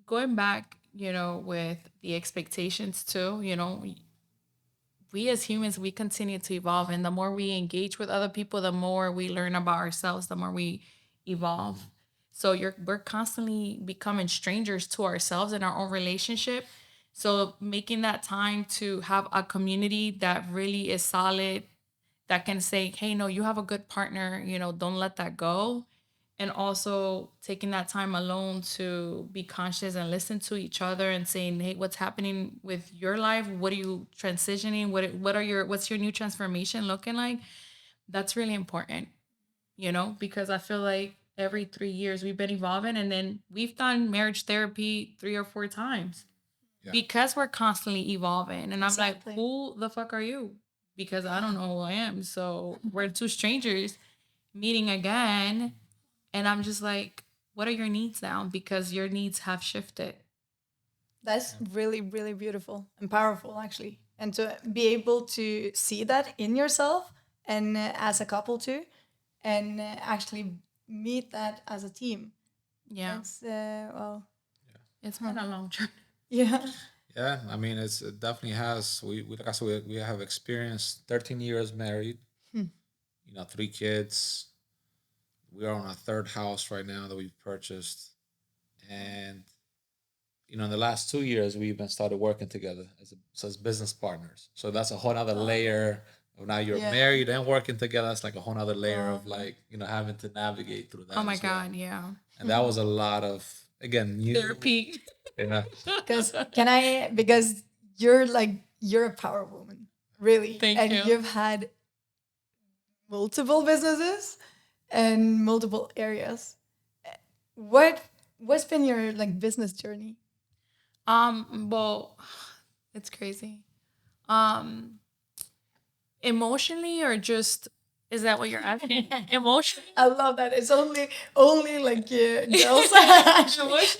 going back, you know, with the expectations too, you know, we as humans, we continue to evolve. And the more we engage with other people, the more we learn about ourselves, the more we evolve. So we're constantly becoming strangers to ourselves in our own relationship. So making that time to have a community that really is solid, that can say, hey, no, you have a good partner, you know, don't let that go. And also taking that time alone to be conscious and listen to each other and saying, hey, what's happening with your life? What are you transitioning? What's your new transformation looking like? That's really important, you know, because I feel like every 3 years we've been evolving, and then we've done marriage therapy 3 or 4 times Yeah. because we're constantly evolving. And I'm Exactly. like, who the fuck are you? Because I don't know who I am. So we're two strangers meeting again. And I'm just like, what are your needs now? Because your needs have shifted. That's really, really beautiful and powerful, actually. And to be able to see that in yourself and as a couple too, and actually meet that as a team. Yeah. It's, well, It's been a long journey. yeah. Yeah, I mean, it definitely has. We like I said, we have experienced 13 years married. You know, 3 kids. We are on our third house right now that we've purchased, and you know, in the last 2 years, we've been started working together as business partners. So that's a whole other layer of now you're Yeah. married and working together. That's like a whole other layer of Wow. like, you know, having to navigate through that. Oh my as well. God. Yeah. And that was a lot of, again, new Therapy. Yeah. Because you're a power woman, really. Thank and you. you've had multiple businesses and multiple areas. What's been your like business journey? Well, it's crazy. Um, Emotionally, or just, is that what you're asking? Emotionally? I love that. It's only like girls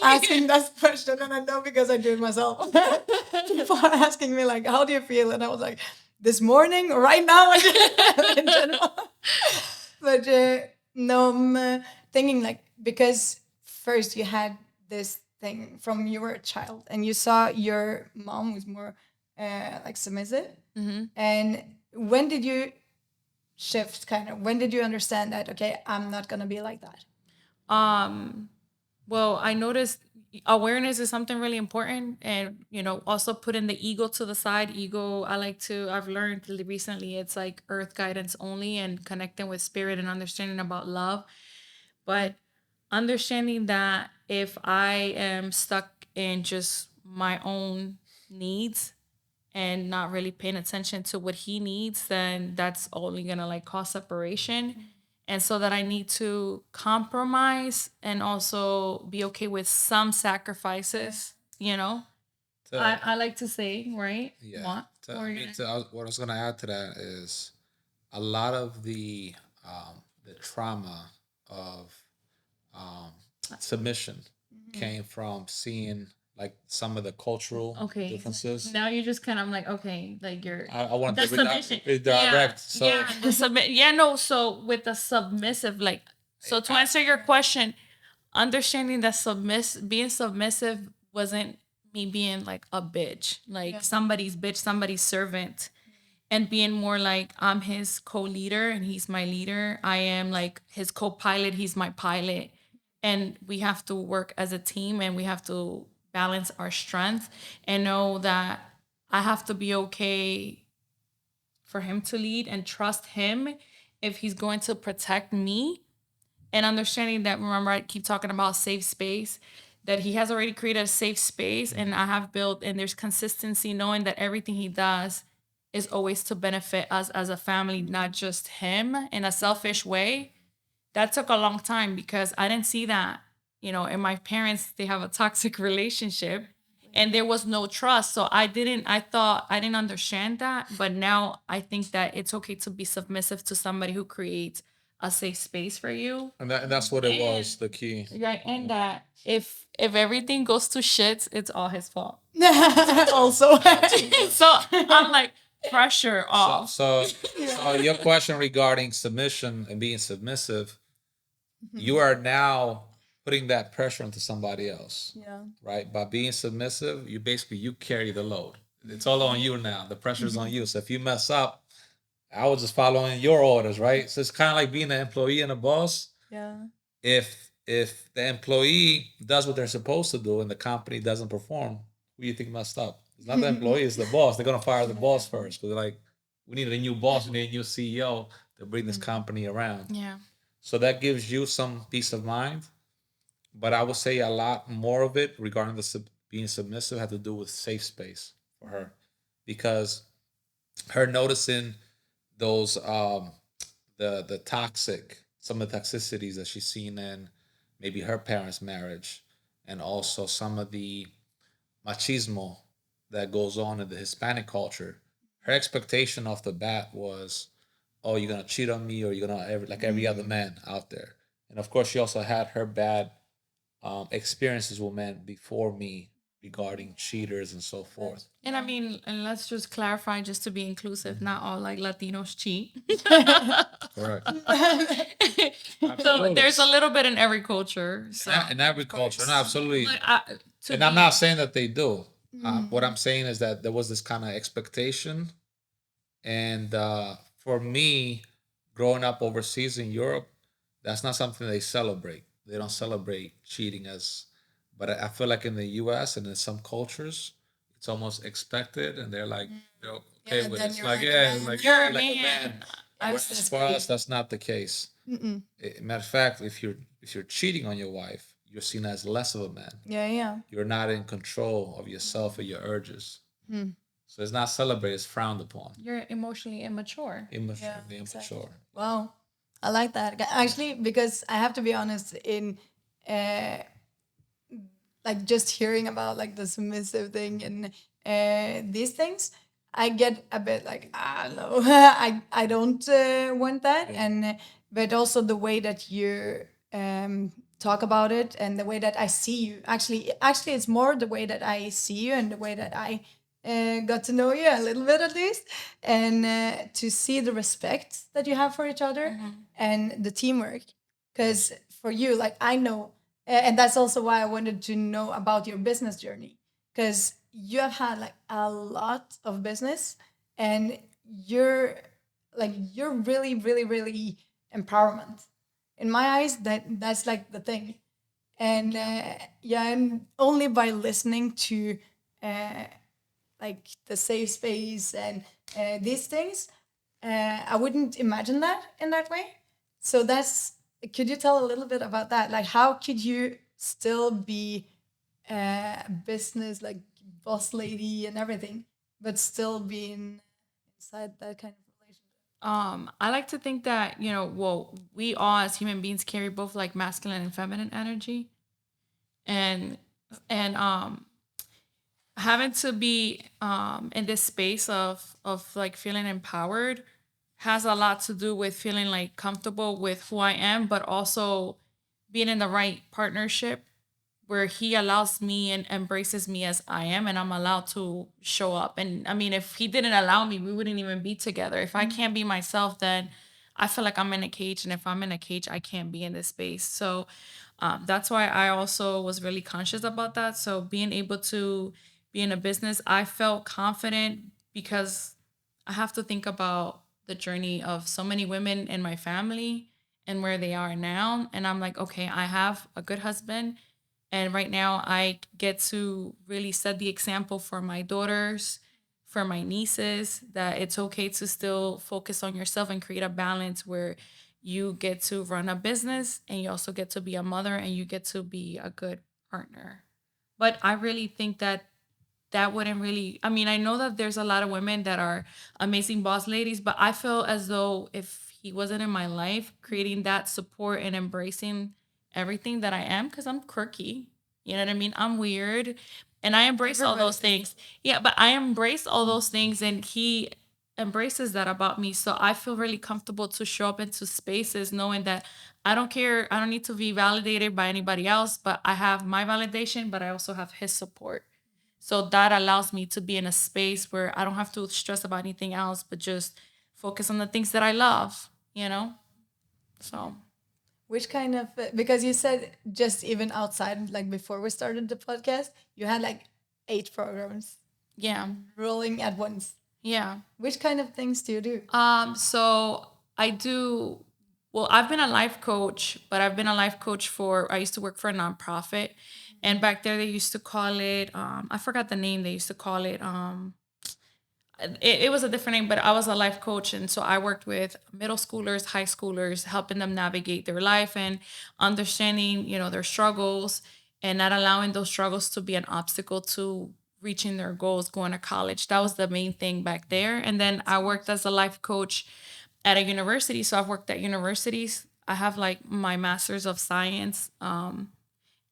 asking that question, and I know because I do it myself. People are asking me like, "How do you feel?" And I was like, "This morning, right now," in general. But no, I'm thinking like because first you had this thing from you were a child, and you saw your mom was more like submissive, and when did you shift kind of when did you understand that okay I'm not gonna be like that? Well, I noticed awareness is something really important, and you know, also putting the ego to the side. Ego, I've learned recently, it's like earth guidance only, and connecting with spirit and understanding about love. But understanding that if I am stuck in just my own needs and not really paying attention to what he needs, then that's only gonna like cause separation. And so that I need to compromise and also be okay with some sacrifices, you know? To- I like to say, right? Yeah. What? I mean, what I was going to add to that is a lot of the trauma of submission came from seeing like some of the cultural Okay. differences. Now you're just kind of like, okay, like you're I want the to submission. redirect. So Yeah, the yeah, no, so with the submissive, like, so to answer your question, understanding that being submissive wasn't me being like a bitch, like somebody's bitch, somebody's servant, and being more like I'm his co-leader and he's my leader. I am like his co-pilot, he's my pilot. And we have to work as a team and we have to balance our strengths and know that I have to be okay for him to lead and trust him if he's going to protect me, and understanding that, remember I keep talking about safe space, that he has already created a safe space and I have built, and there's consistency knowing that everything he does is always to benefit us as a family, not just him in a selfish way. That took a long time because I didn't see that, and my parents, they have a toxic relationship and there was no trust. So I thought I didn't understand that. But now I think that it's okay to be submissive to somebody who creates a safe space for you. And that's what it was, the key. Right. And that if everything goes to shit, it's all his fault. Also. So I'm like, pressure off. So your question regarding submission and being submissive, you are now putting that pressure onto somebody else. Yeah. Right? By being submissive, you carry the load. It's all on you now. The pressure's on you. So if you mess up, I was just following your orders, right? So it's kind of like being an employee and a boss. Yeah. If the employee does what they're supposed to do and the company doesn't perform, who do you think messed up? It's not the employee, it's the boss. They're gonna fire the boss first because they're like, we need a new boss, we need a new CEO to bring this company around. Yeah. So that gives you some peace of mind. But I would say a lot more of it regarding being submissive had to do with safe space for her, because her noticing those the toxic, some of the toxicities that she's seen in maybe her parents' marriage, and also some of the machismo that goes on in the Hispanic culture. Her expectation off the bat was, oh, you're gonna cheat on me, or you're gonna like every other man out there. And of course, she also had her bad experiences with men before me regarding cheaters and so forth. And I mean, and let's just clarify, just to be inclusive, not all like Latinos cheat. Correct. So there's a little bit in every culture. So In every culture, no, absolutely. But And I'm not saying that they do. What I'm saying is that there was this kind of expectation, and for me, growing up overseas in Europe, that's not something they celebrate. They don't celebrate cheating as, but I feel like in the U.S. and in some cultures, it's almost expected, and they're like, they're okay Yeah, with then it. It's you're like, like a yeah, man. like You're a like a man. man. That's For us, that's not the case. Matter of fact, if you're cheating on your wife, you're seen as less of a man. Yeah. You're not in control of yourself or your urges. So it's not celebrated; it's frowned upon. You're emotionally immature. Emotionally exactly. immature. Wow. I like that. Actually, because I have to be honest, in like just hearing about like the submissive thing and these things, I get a bit like, no, I don't want that. And but also the way that you talk about it and the way that I see you, actually it's more the way that I see you and the way that I got to know you a little bit at least, and to see the respect that you have for each other and the teamwork. Because for you, like I know, and that's also why I wanted to know about your business journey, because you have had like a lot of business, and you're really, really, really empowerment. In my eyes, that's like the thing, and and only by listening to like the safe space and these things, I wouldn't imagine that in that way. So that's, could you tell a little bit about that? Like, how could you still be business, like boss lady and everything, but still being inside that kind of relationship? I like to think that, well, we all as human beings carry both like masculine and feminine energy. And having to be in this space of like feeling empowered has a lot to do with feeling like comfortable with who I am, but also being in the right partnership where he allows me and embraces me as I am, and I'm allowed to show up. And I mean, if he didn't allow me, we wouldn't even be together. If I can't be myself, then I feel like I'm in a cage, and if I'm in a cage, I can't be in this space. So that's why I also was really conscious about that. So being able to be in a business, I felt confident because I have to think about the journey of so many women in my family and where they are now. And I'm like, okay, I have a good husband. And right now, I get to really set the example for my daughters, for my nieces, that it's okay to still focus on yourself and create a balance where you get to run a business and you also get to be a mother and you get to be a good partner. But I really think that that wouldn't really, I mean, I know that there's a lot of women that are amazing boss ladies, but I feel as though if he wasn't in my life, creating that support and embracing everything that I am, because I'm quirky, you know what I mean, I'm weird, and I embrace all those things. Yeah, but I embrace all those things, and he embraces that about me. So I feel really comfortable to show up into spaces knowing that I don't care, I don't need to be validated by anybody else, but I have my validation, but I also have his support. So that allows me to be in a space where I don't have to stress about anything else, but just focus on the things that I love, you know? So, Which kind of, because you said just even outside, like before we started the podcast, you had like 8 programs yeah. rolling at once. Yeah. Which kind of things do you do? So I do, well, I've been a life coach, but I've been a life coach for, I used to work for a nonprofit. And back there, they used to call it, I forgot the name, they used to call it, it was a different name, but I was a life coach. And so I worked with middle schoolers, high schoolers, helping them navigate their life and understanding, their struggles and not allowing those struggles to be an obstacle to reaching their goals, going to college. That was the main thing back there. And then I worked as a life coach at a university. So I've worked at universities. I have like my master's of science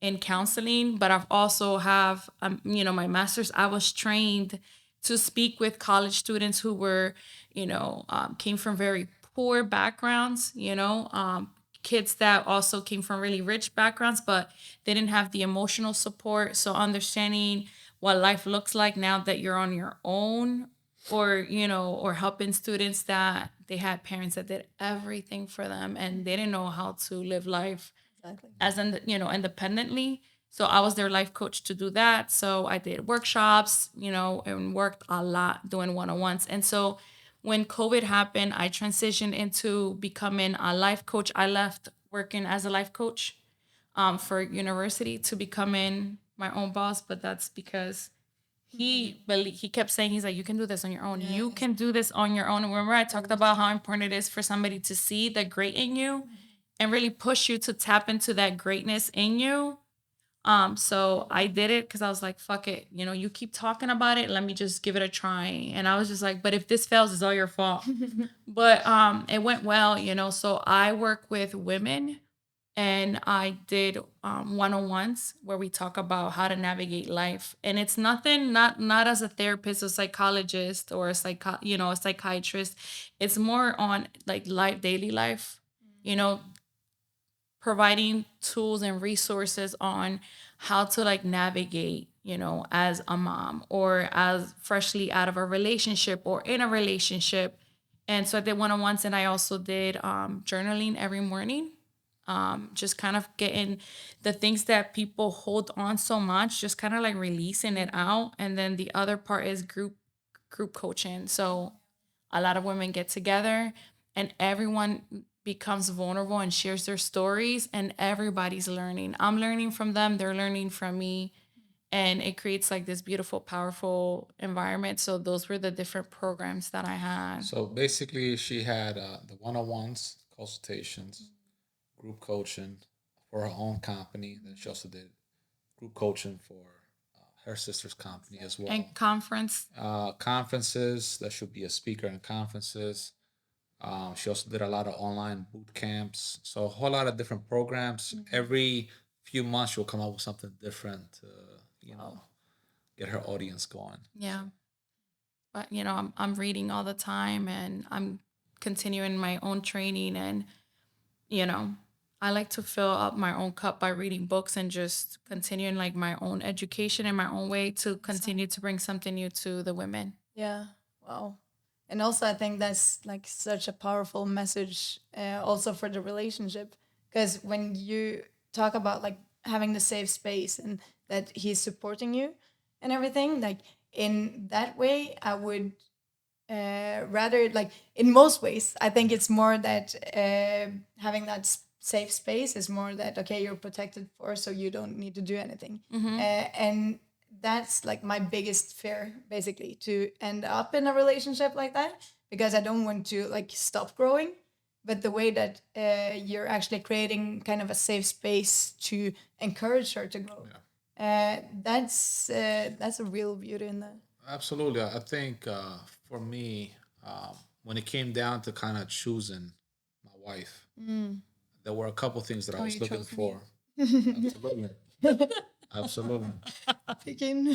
in counseling, but I've also have my master's. I was trained to speak with college students who were came from very poor backgrounds, kids that also came from really rich backgrounds, but they didn't have the emotional support. So understanding what life looks like now that you're on your own, or helping students that they had parents that did everything for them and they didn't know how to live life Exactly. as independently. So I was their life coach to do that. So I did workshops, and worked a lot doing one-on-ones. And so when COVID happened, I transitioned into becoming a life coach. I left working as a life coach for university to becoming my own boss, but that's because he kept saying, he's like, you can do this on your own. You can do this on your own. And remember, I talked about how important it is for somebody to see the great in you and really push you to tap into that greatness in you. So I did it because I was like, fuck it. You keep talking about it. Let me just give it a try. And I was just like, but if this fails, it's all your fault. But it went well, So I work with women and I did one-on-ones where we talk about how to navigate life. And it's nothing, not as a therapist or psychologist or a psychiatrist. It's more on like life, daily life, providing tools and resources on how to like navigate, as a mom or as freshly out of a relationship or in a relationship. And so I did one-on-ones, and I also did journaling every morning. Just kind of getting the things that people hold on so much, just kind of like releasing it out. And then the other part is group coaching. So a lot of women get together and everyone becomes vulnerable and shares their stories, and everybody's learning. I'm learning from them, they're learning from me, and it creates like this beautiful, powerful environment. So those were the different programs that I had. So basically, she had the one-on-ones, consultations, group coaching for her own company. Then she also did group coaching for her sister's company as well. And conference. Conferences, that should be a speaker in conferences. She also did a lot of online boot camps. So a whole lot of different programs. Every few months, she'll come up with something different to, get her audience going. Yeah. But I'm reading all the time, and I'm continuing my own training, and I like to fill up my own cup by reading books and just continuing like my own education in my own way to continue to bring something new to the women. Yeah. Wow. And also, I think that's like such a powerful message, also for the relationship, because when you talk about like having the safe space and that he's supporting you and everything, like in that way, I would rather like in most ways I think it's more that having that safe space is more that okay, you're protected for, so you don't need to do anything. And that's like my biggest fear, basically, to end up in a relationship like that, because I don't want to like stop growing. But the way that you're actually creating kind of a safe space to encourage her to grow, that's a real beauty in that. Absolutely. I think for me, when it came down to kind of choosing my wife, there were a couple things that I Oh, was you looking chose me. for. Absolutely. Absolutely. Picking.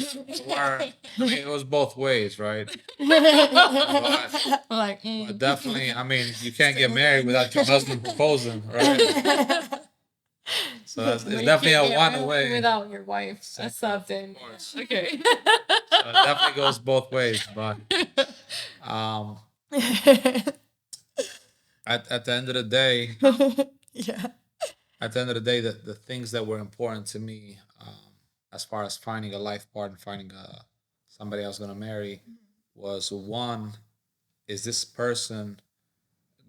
I mean, it was both ways, right? But, Like, but definitely, I mean, you can't get married without your husband proposing, right? So that's, it's but you definitely can't a get one married way. without your wife. That's something. Of course. Okay. So it definitely goes both ways. But um, at the end of the day, Yeah. at the end of the day, the things that were important to me, as far as finding a life partner, finding somebody I was gonna marry, was one: is this person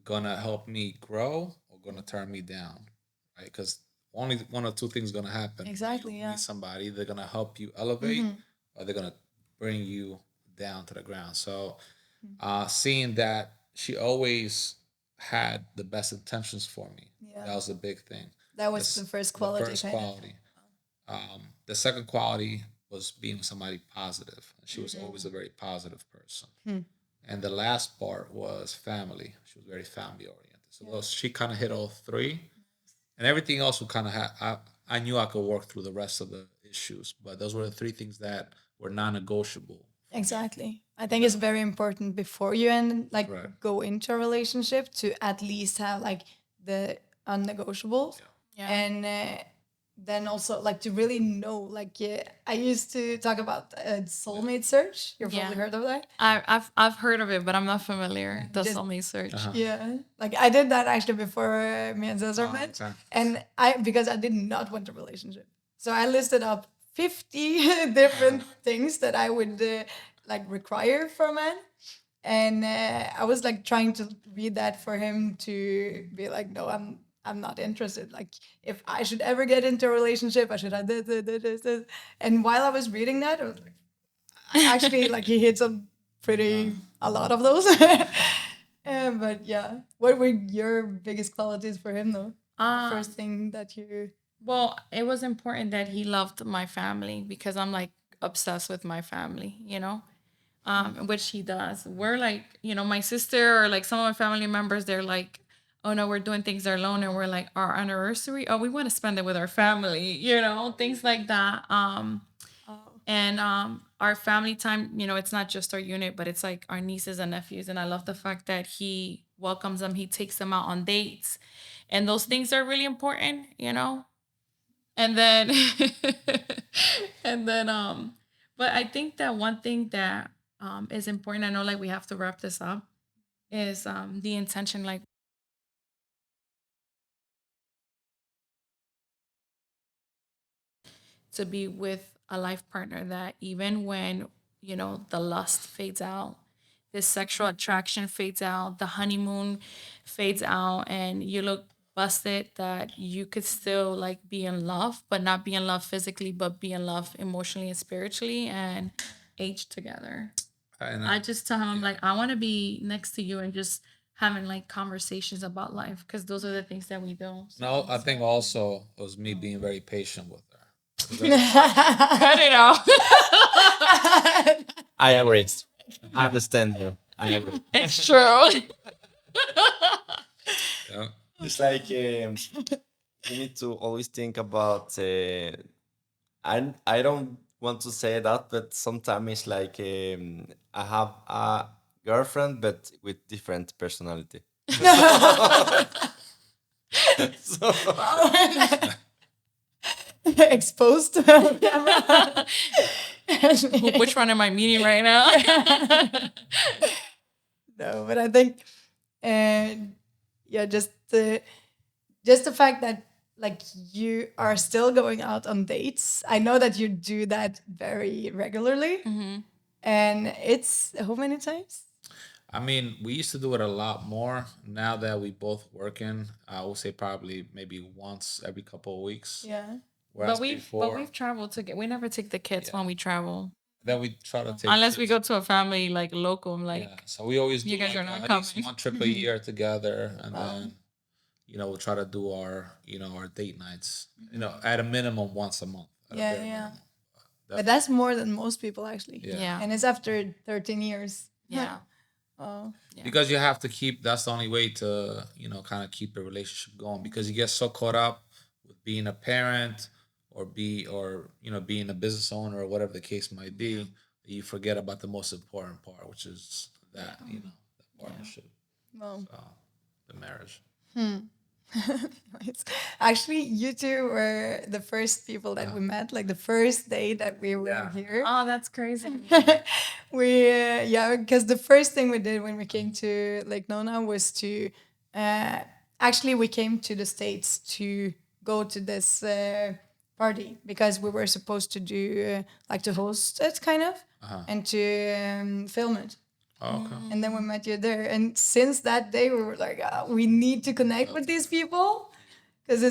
gonna help me grow or gonna turn me down? Right? Because only one or two things gonna happen. Exactly, You yeah. meet somebody, they're gonna help you elevate, or they're gonna bring you down to the ground. So, seeing that she always had the best intentions for me, Yeah. that was a big thing. That was the first quality. The first kind of. quality. The second quality was being somebody positive. She was always a very positive person. And the last part was family. She was very family oriented. So those, she kind of hit all three, and everything else would kind of have. I knew I could work through the rest of the issues, but those were the three things that were non-negotiable. Exactly. I think it's very important before you like Right. go into a relationship to at least have like the unnegotiables. Yeah. And then also like to really know, like I used to talk about soulmate search. You've probably heard of that. I've heard of it, but I'm not familiar. The Just- soulmate search. Yeah, like I did that actually before me and Cesar met, okay. and because I did not want a relationship, so I listed up 50 different things that I would like require for a man, and I was like trying to read that for him to be like, no, I'm not interested. Like if I should ever get into a relationship, I should have this. And while I was reading that, I was like, actually, like he hits on a lot of those. But yeah, what were your biggest qualities for him though? The first thing that you. Well, it was important that he loved my family because I'm like obsessed with my family, you know, which he does. We're like, you know, my sister or like some of my family members, they're like, oh no, we're doing things alone, and we're like, our anniversary, oh, we want to spend it with our family, you know, things like that. And our family time, you know, it's not just our unit, but it's like our nieces and nephews. And I love the fact that he welcomes them, he takes them out on dates. And those things are really important, you know? And then and then but I think that one thing that is important, I know like we have to wrap this up, is the intention, like to be with a life partner that even when, you know, the lust fades out, the sexual attraction fades out, the honeymoon fades out, and you look busted, that you could still like be in love, but not be in love physically, but be in love emotionally and spiritually, and age together. And I just tell him like, I want to be next to you and just having like conversations about life, because those are the things that we do. no, I think also it was me being very patient with her. Cut it out. I agree. I understand you. I agree. It's true. Yeah. It's like you need to always think about. I don't want to say that, but sometimes it's like I have a girlfriend, but with different personality. So, Exposed to camera. Which one am I meeting right now? So, but I think, yeah, just the fact that like you are still going out on dates. I know that you do that very regularly, and it's how many times? I mean, we used to do it a lot more. Now that we both working, I would say probably maybe once every couple of weeks. Yeah. Whereas But before, we've traveled to get. We never take the kids Yeah. when we travel, then we try to take unless we trips. go to a family like local. I'm like, Yeah, so we always do you guys like are not at least coming. one trip a year together, and Wow. then we'll try to do our our date nights. At a minimum once a month. At a Yeah, bare yeah. minimum. But that's more than most people actually. Yeah. Yeah. And it's after 13 years. Yeah. Oh. Yeah. Because you have to keep. That's the only way to kind of keep the relationship going. Because you get so caught up with being a parent or being a business owner or whatever the case might be, that you forget about the most important part, which is that the partnership, Well, so, the marriage. nice. Actually, you two were the first people that we met, like the first day that we were Yeah. here. Oh, that's crazy. We yeah, because the first thing we did when we came to Lake Nona was to actually we came to the States to go to this party because we were supposed to do like to host it kind of and to film it. Oh, okay. And then we met you there. And since that day, we were like, we need to connect with these people because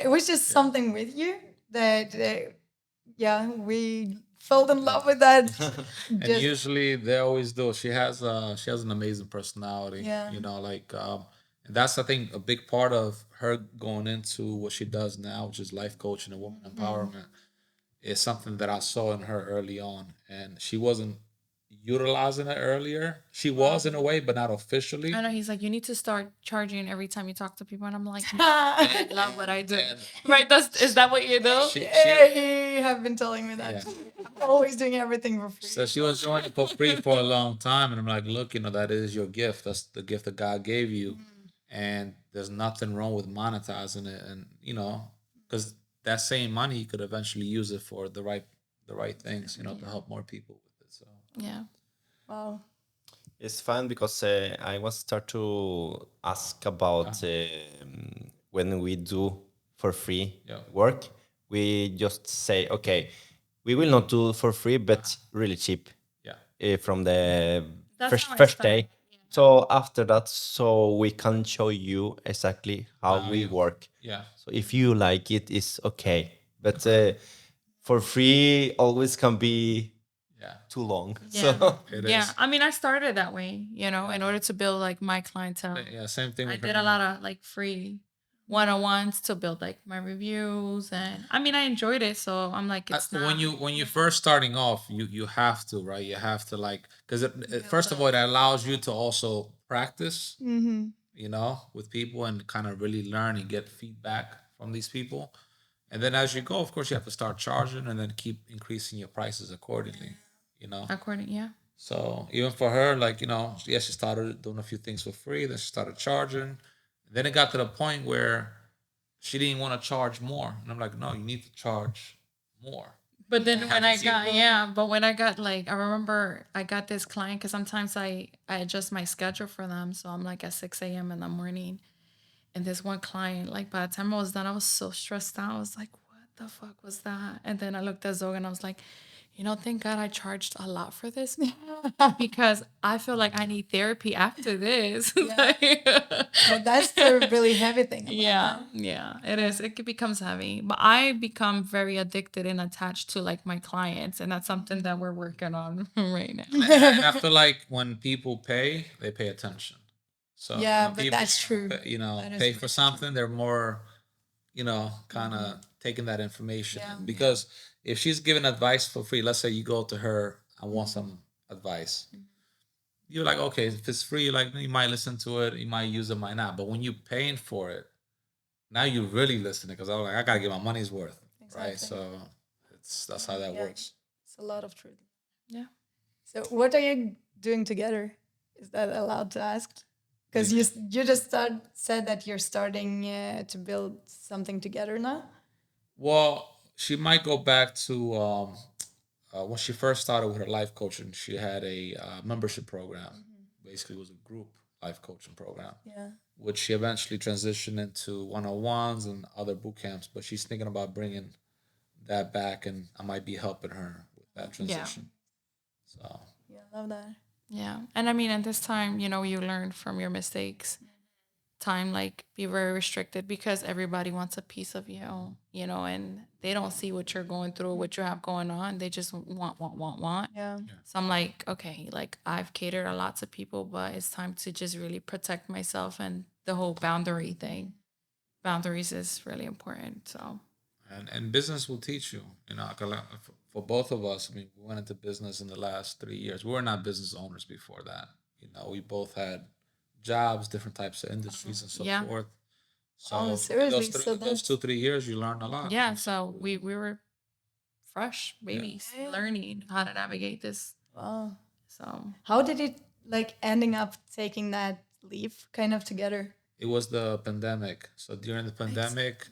it was just something with you that, yeah, we fell in love with that. And Just, usually they always do. She has an amazing personality. Yeah. Like and that's I think a big part of her going into what she does now, which is life coaching and woman empowerment, is something that I saw in her early on, and she wasn't utilizing it earlier. She was in a way, but not officially. I know he's like, you need to start charging every time you talk to people, and I'm like, I love what I do. And Right? Is that what you do? she, He have been telling me that. Yeah. I'm always doing everything for free. So she was doing it for free for a long time, and I'm like, look, that is your gift. That's the gift that God gave you, and there's nothing wrong with monetizing it, and because that same money you could eventually use it for the right things, to help more people with it. So Yeah. Wow. It's fun because I was start to ask about when we do for free Yeah. work. We just say, okay, we will not do for free, but really cheap yeah, from the That's first how I first started. day. So after that, so we can show you exactly how we Value. work. yeah. So if you like it, it's okay. But for free, always can be Yeah. too long. Yeah. So It Yeah. is. I mean, I started that way, in order to build like my clientele. Yeah, same thing I with did her. a lot of like free one-on-ones to build like my reviews, and I mean, I enjoyed it. So I'm like, it's not. When you first starting off, you have to, right? You have to because first of all, it allows you to also practice, with people and kind of really learn and get feedback from these people. And then as you go, of course, you have to start charging and then keep increasing your prices accordingly. According, yeah. So even for her, like, yes, she started doing a few things for free, then she started charging. Then it got to the point where she didn't want to charge more. And I'm like, no, you need to charge more. But then when I See, got, yeah, but when I got like, I remember I got this client because sometimes I adjust my schedule for them. So I'm like at 6 a.m. in the morning. And this one client, like by the time I was done, I was so stressed out. I was like, what the fuck was that? And then I looked at Zoga and I was like, thank God I charged a lot for this because I feel like I need therapy after this. But that's the really heavy thing about Yeah, that. yeah, it is. It becomes heavy, but I become very addicted and attached to like my clients, and that's something that we're working on right now. And I feel like when people pay, they pay attention. So Yeah, when but people, that's true. That is pay very for something, they're more, kind of taking that information Yeah. in. Because if she's giving advice for free, let's say you go to her, I want some advice. You're like, okay, if it's free, like you might listen to it, you might use it, might not. But when you're paying for it, now you're really listening because I'm like, I gotta get my money's worth, right? Exactly. So that's how that Yeah. works. It's a lot of truth. Yeah. So what are you doing together? Is that allowed to ask? Because you just said that you're starting to build something together now. Well, she might go back to when she first started with her life coaching. She had a membership program basically was a group life coaching program, Yeah. which she eventually transitioned into one-on-ones and other boot camps. But she's thinking about bringing that back, and I might be helping her with that Yeah. transition. So Yeah, I love that. Yeah. And I mean, at this time, you know, you learn from your mistakes. Time like be very restricted because everybody wants a piece of you know, and they don't see what you're going through, what you have going on. They just want. Yeah. So I'm like, okay, like I've catered a lot to people, but it's time to just really protect myself and the whole boundary thing. Boundaries is really important. So and business will teach you. You know, 'cause for both of us, I mean, we went into business in the last 3 years. We were not business owners before that. You know, we both had jobs, different types of industries, and so Yeah. forth. Oh, So seriously? So those that's 2 3 years, you learn a lot. yeah, so we were fresh Yeah. babies Yeah. learning how to navigate this. wow. So How did it like ending up taking that leap kind of together? It was the pandemic. So during the pandemic,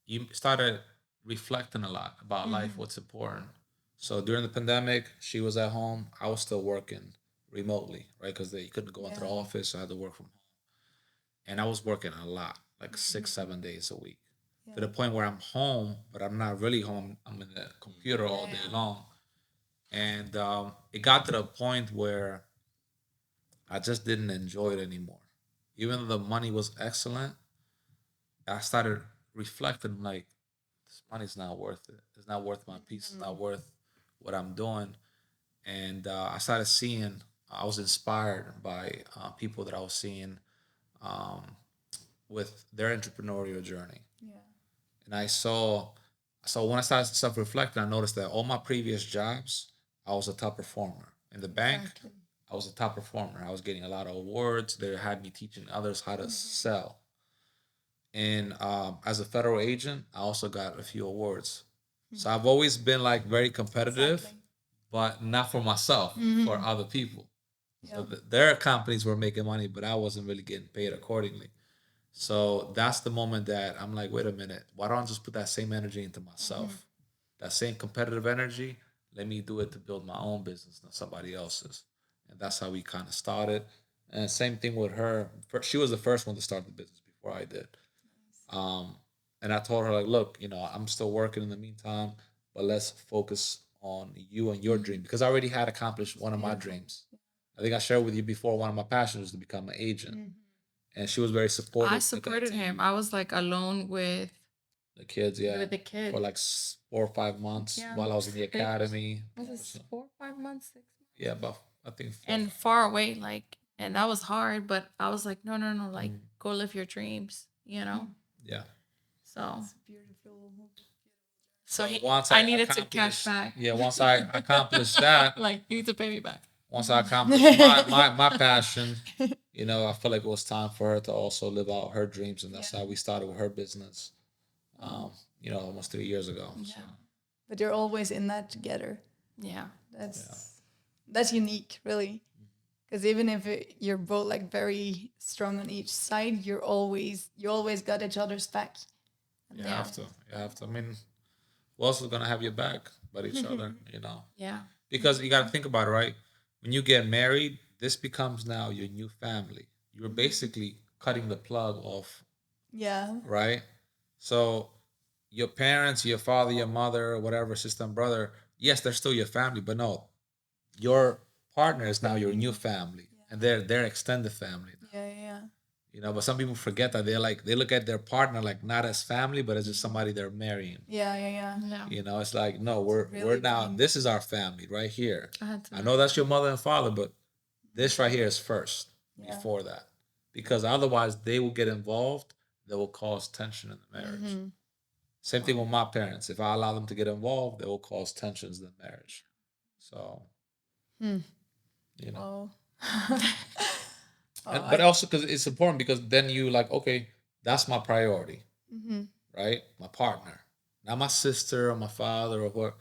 you started reflecting a lot about life, what's important. So during the pandemic, she was at home. I was still working remotely, right? Because they couldn't go into the Yeah. office. So I had to work from home. And I was working a lot, like 6 7 days a week, to the point where I'm home, but I'm not really home. I'm in the computer all day long. And it got to the point where I just didn't enjoy it anymore. Even though the money was excellent, I started reflecting like this money's not worth it. It's not worth my peace. It's not worth what I'm doing. And I started seeing. I was inspired by people that I was seeing um, with their entrepreneurial journey, Yeah. and I saw. So when I started self-reflecting, I noticed that all my previous jobs, I was a top performer. In the bank, Exactly. I was a top performer. I was getting a lot of awards. They had me teaching others how to sell. And as a federal agent, I also got a few awards. So I've always been like very competitive, Exactly. but not for myself, for other people. So Yeah. their companies were making money, but I wasn't really getting paid accordingly. So that's the moment that I'm like, wait a minute, why don't I just put that same energy into myself? That same competitive energy, let me do it to build my own business, not somebody else's. And that's how we kind of started. And same thing with her. She was the first one to start the business before I did. Um, and I told her like, look, you know, I'm still working in the meantime, but let's focus on you and your dream because I already had accomplished one of my dreams. I think I shared with you before. One of my passions was to become an agent, and she was very supportive. I supported him. I was like alone with The kids, yeah, the kids. for like 4 or 5 months Yeah. while I was in the academy. Was it 4 or 5 months, 6 months? Yeah, about I think And far away, like, and that was hard. But I was like, no, no, no, like, go live your dreams, you know. yeah. So, Beautiful. so he, Once I needed to cash accomplished- back. Yeah, once I accomplished that, Like, you need to pay me back. once I accomplished my passion, you know, I felt like it was time for her to also live out her dreams, and that's how we started with her business. You know, almost 3 years ago. So. But you're always in that together. Yeah. That's unique, really. Because even if you're both like very strong on each side, you always got each other's back. You have to. You have to. I mean, who else is gonna have your back but each other? You know. Yeah. Because you got to think about it, right? When you get married, this becomes now your new family. You're basically cutting the plug off, Yeah. right? So your parents, your father, your mother, whatever, sister and brother, yes, they're still your family, but no, your partner is now your new family, and they're their extended family. Yeah. You know, but some people forget that they look at their partner like not as family, but as just somebody they're marrying. Yeah. Yeah. You know, it's like no, we're really now deep. this is our family right here. I had to. I know that's your mother and father, but this right here is first before that, because otherwise they will get involved. That will cause tension in the marriage. Same thing with my parents. If I allow them to get involved, they will cause tensions in the marriage. So, you know. Oh. But also because it's important because then you like, okay, that's my priority, right? My partner, not my sister or my father or what.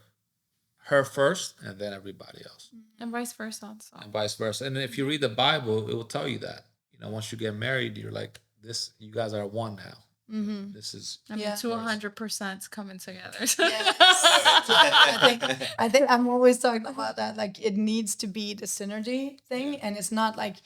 Her first, and then everybody else, And vice versa. So. and vice versa. And if you read the Bible, it will tell you that. You know, once you get married, you're like this. You guys are one now. This is I mean, Yeah. 200% coming together. I think I'm always talking about that. Like it needs to be the synergy thing, and it's not like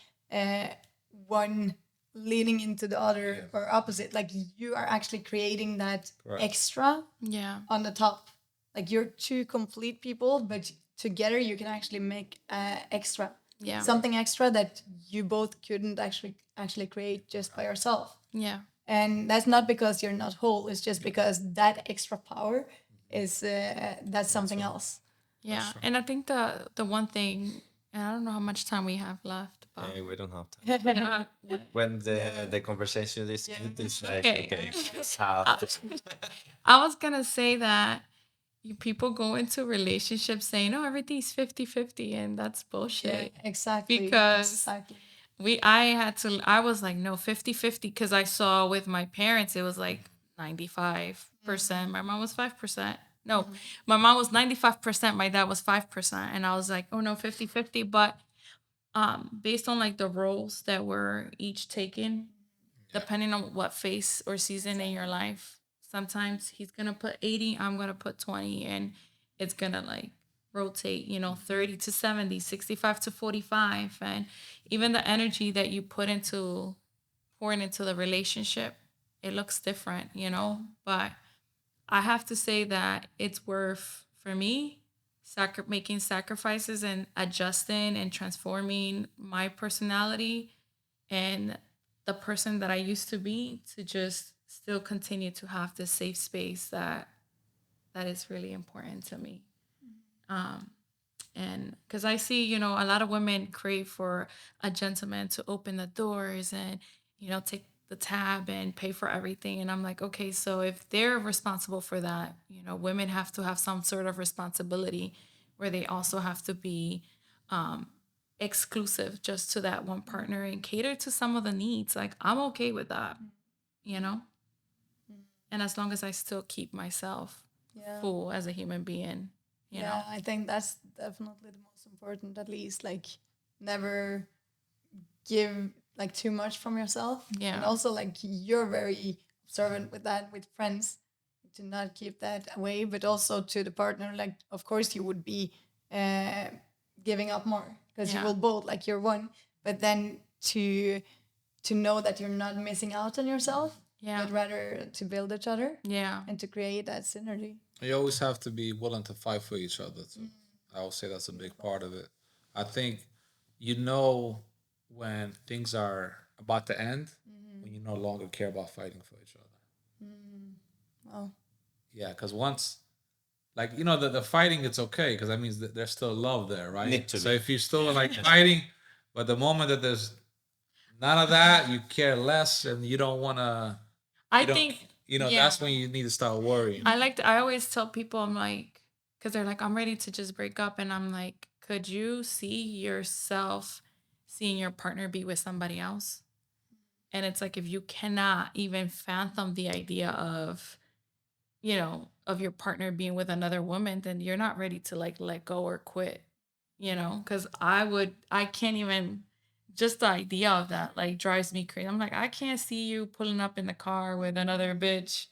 one leaning into the other or opposite. Like you are actually creating that extra Yeah. on the top. Like you're two complete people, but together you can actually make extra. Yeah. Something extra that you both couldn't actually create just by yourself. Yeah. And that's not because you're not whole. It's just because that extra power is that's something else. Yeah. And I think the one thing, and I don't know how much time we have left, but Hey, we don't have time. When the conversation is good, it's like, okay, let's have this. I was gonna say that people go into relationships saying, "Oh, everything's 50-50," and that's bullshit. Exactly. Because Exactly. I was like, no, 50-50, because I saw with my parents it was like 95%. My mom was 5%. No, my mom was 95%, my dad was 5%. And I was like, oh no, 50-50. But based on like the roles that were each taken, depending on what phase or season in your life, sometimes he's gonna put 80, I'm gonna put 20, and it's gonna like rotate, 30 to 70, 65 to 45. And even the energy that you pouring into the relationship, it looks different, But I have to say that it's worth, for me, making sacrifices and adjusting and transforming my personality and the person that I used to be, to just still continue to have this safe space that is really important to me. And because I see, a lot of women crave for a gentleman to open the doors and, take the tab and pay for everything. And I'm like, okay, so if they're responsible for that, women have to have some sort of responsibility where they also have to be exclusive just to that one partner and cater to some of the needs. Like, I'm okay with that, And as long as I still keep myself full as a human being, you know. I think that's definitely the most important. At least, like, never give like too much from yourself. Yeah. And also, like, you're very observant with that with friends, to not keep that away, but also to the partner. Like, of course, you would be giving up more because you will both, like, you're one. But then to know that you're not missing out on yourself, but rather to build each other, and to create that synergy. You always have to be willing to fight for each other too. I would say that's a big part of it. I think when things are about to end, when you no longer care about fighting for each other. Oh. Yeah, because once, like, the fighting, it's okay because that means that there's still love there, right? Need to So be. if you're still like fighting, but the moment that there's none of that, you care less and you don't want to. I think that's when you need to start worrying. I always tell people, I'm like, because they're like, I'm ready to just break up, and I'm like, could you see yourself seeing your partner be with somebody else? And it's like, if you cannot even fathom the idea of your partner being with another woman, then you're not ready to like let go or quit, because I can't even, just the idea of that like drives me crazy. I'm like, I can't see you pulling up in the car with another bitch.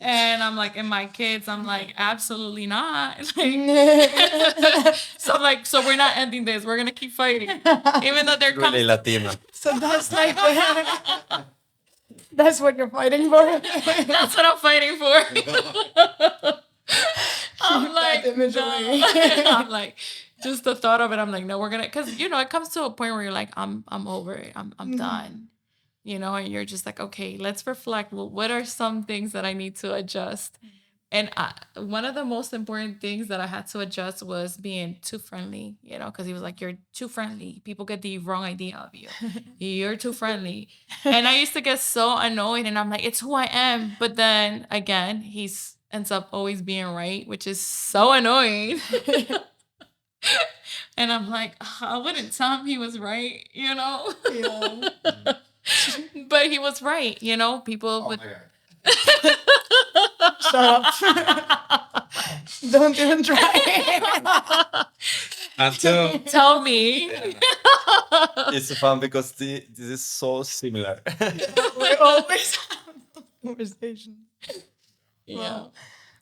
And I'm like, and my kids, I'm like, absolutely not. Like, so I'm like, so we're not ending this. We're gonna keep fighting, even though they're Really coming. Latina. So that's like that's what you're fighting for. That's what I'm fighting for. I'm like, image no. away. I'm like, just the thought of it. I'm like, no, we're gonna, because it comes to a point where you're like, I'm over it. I'm done. And you're just like, okay, let's reflect. Well, what are some things that I need to adjust? And one of the most important things that I had to adjust was being too friendly, because he was like, you're too friendly. People get the wrong idea of you. You're too friendly. And I used to get so annoyed, and I'm like, it's who I am. But then again, he ends up always being right, which is so annoying. And I'm like, I wouldn't tell him he was right, Yeah. But he was right, people would. Shut up. Don't even try. Until Tell me. It's fun because this is so similar. We always conversation. Yeah. Wow.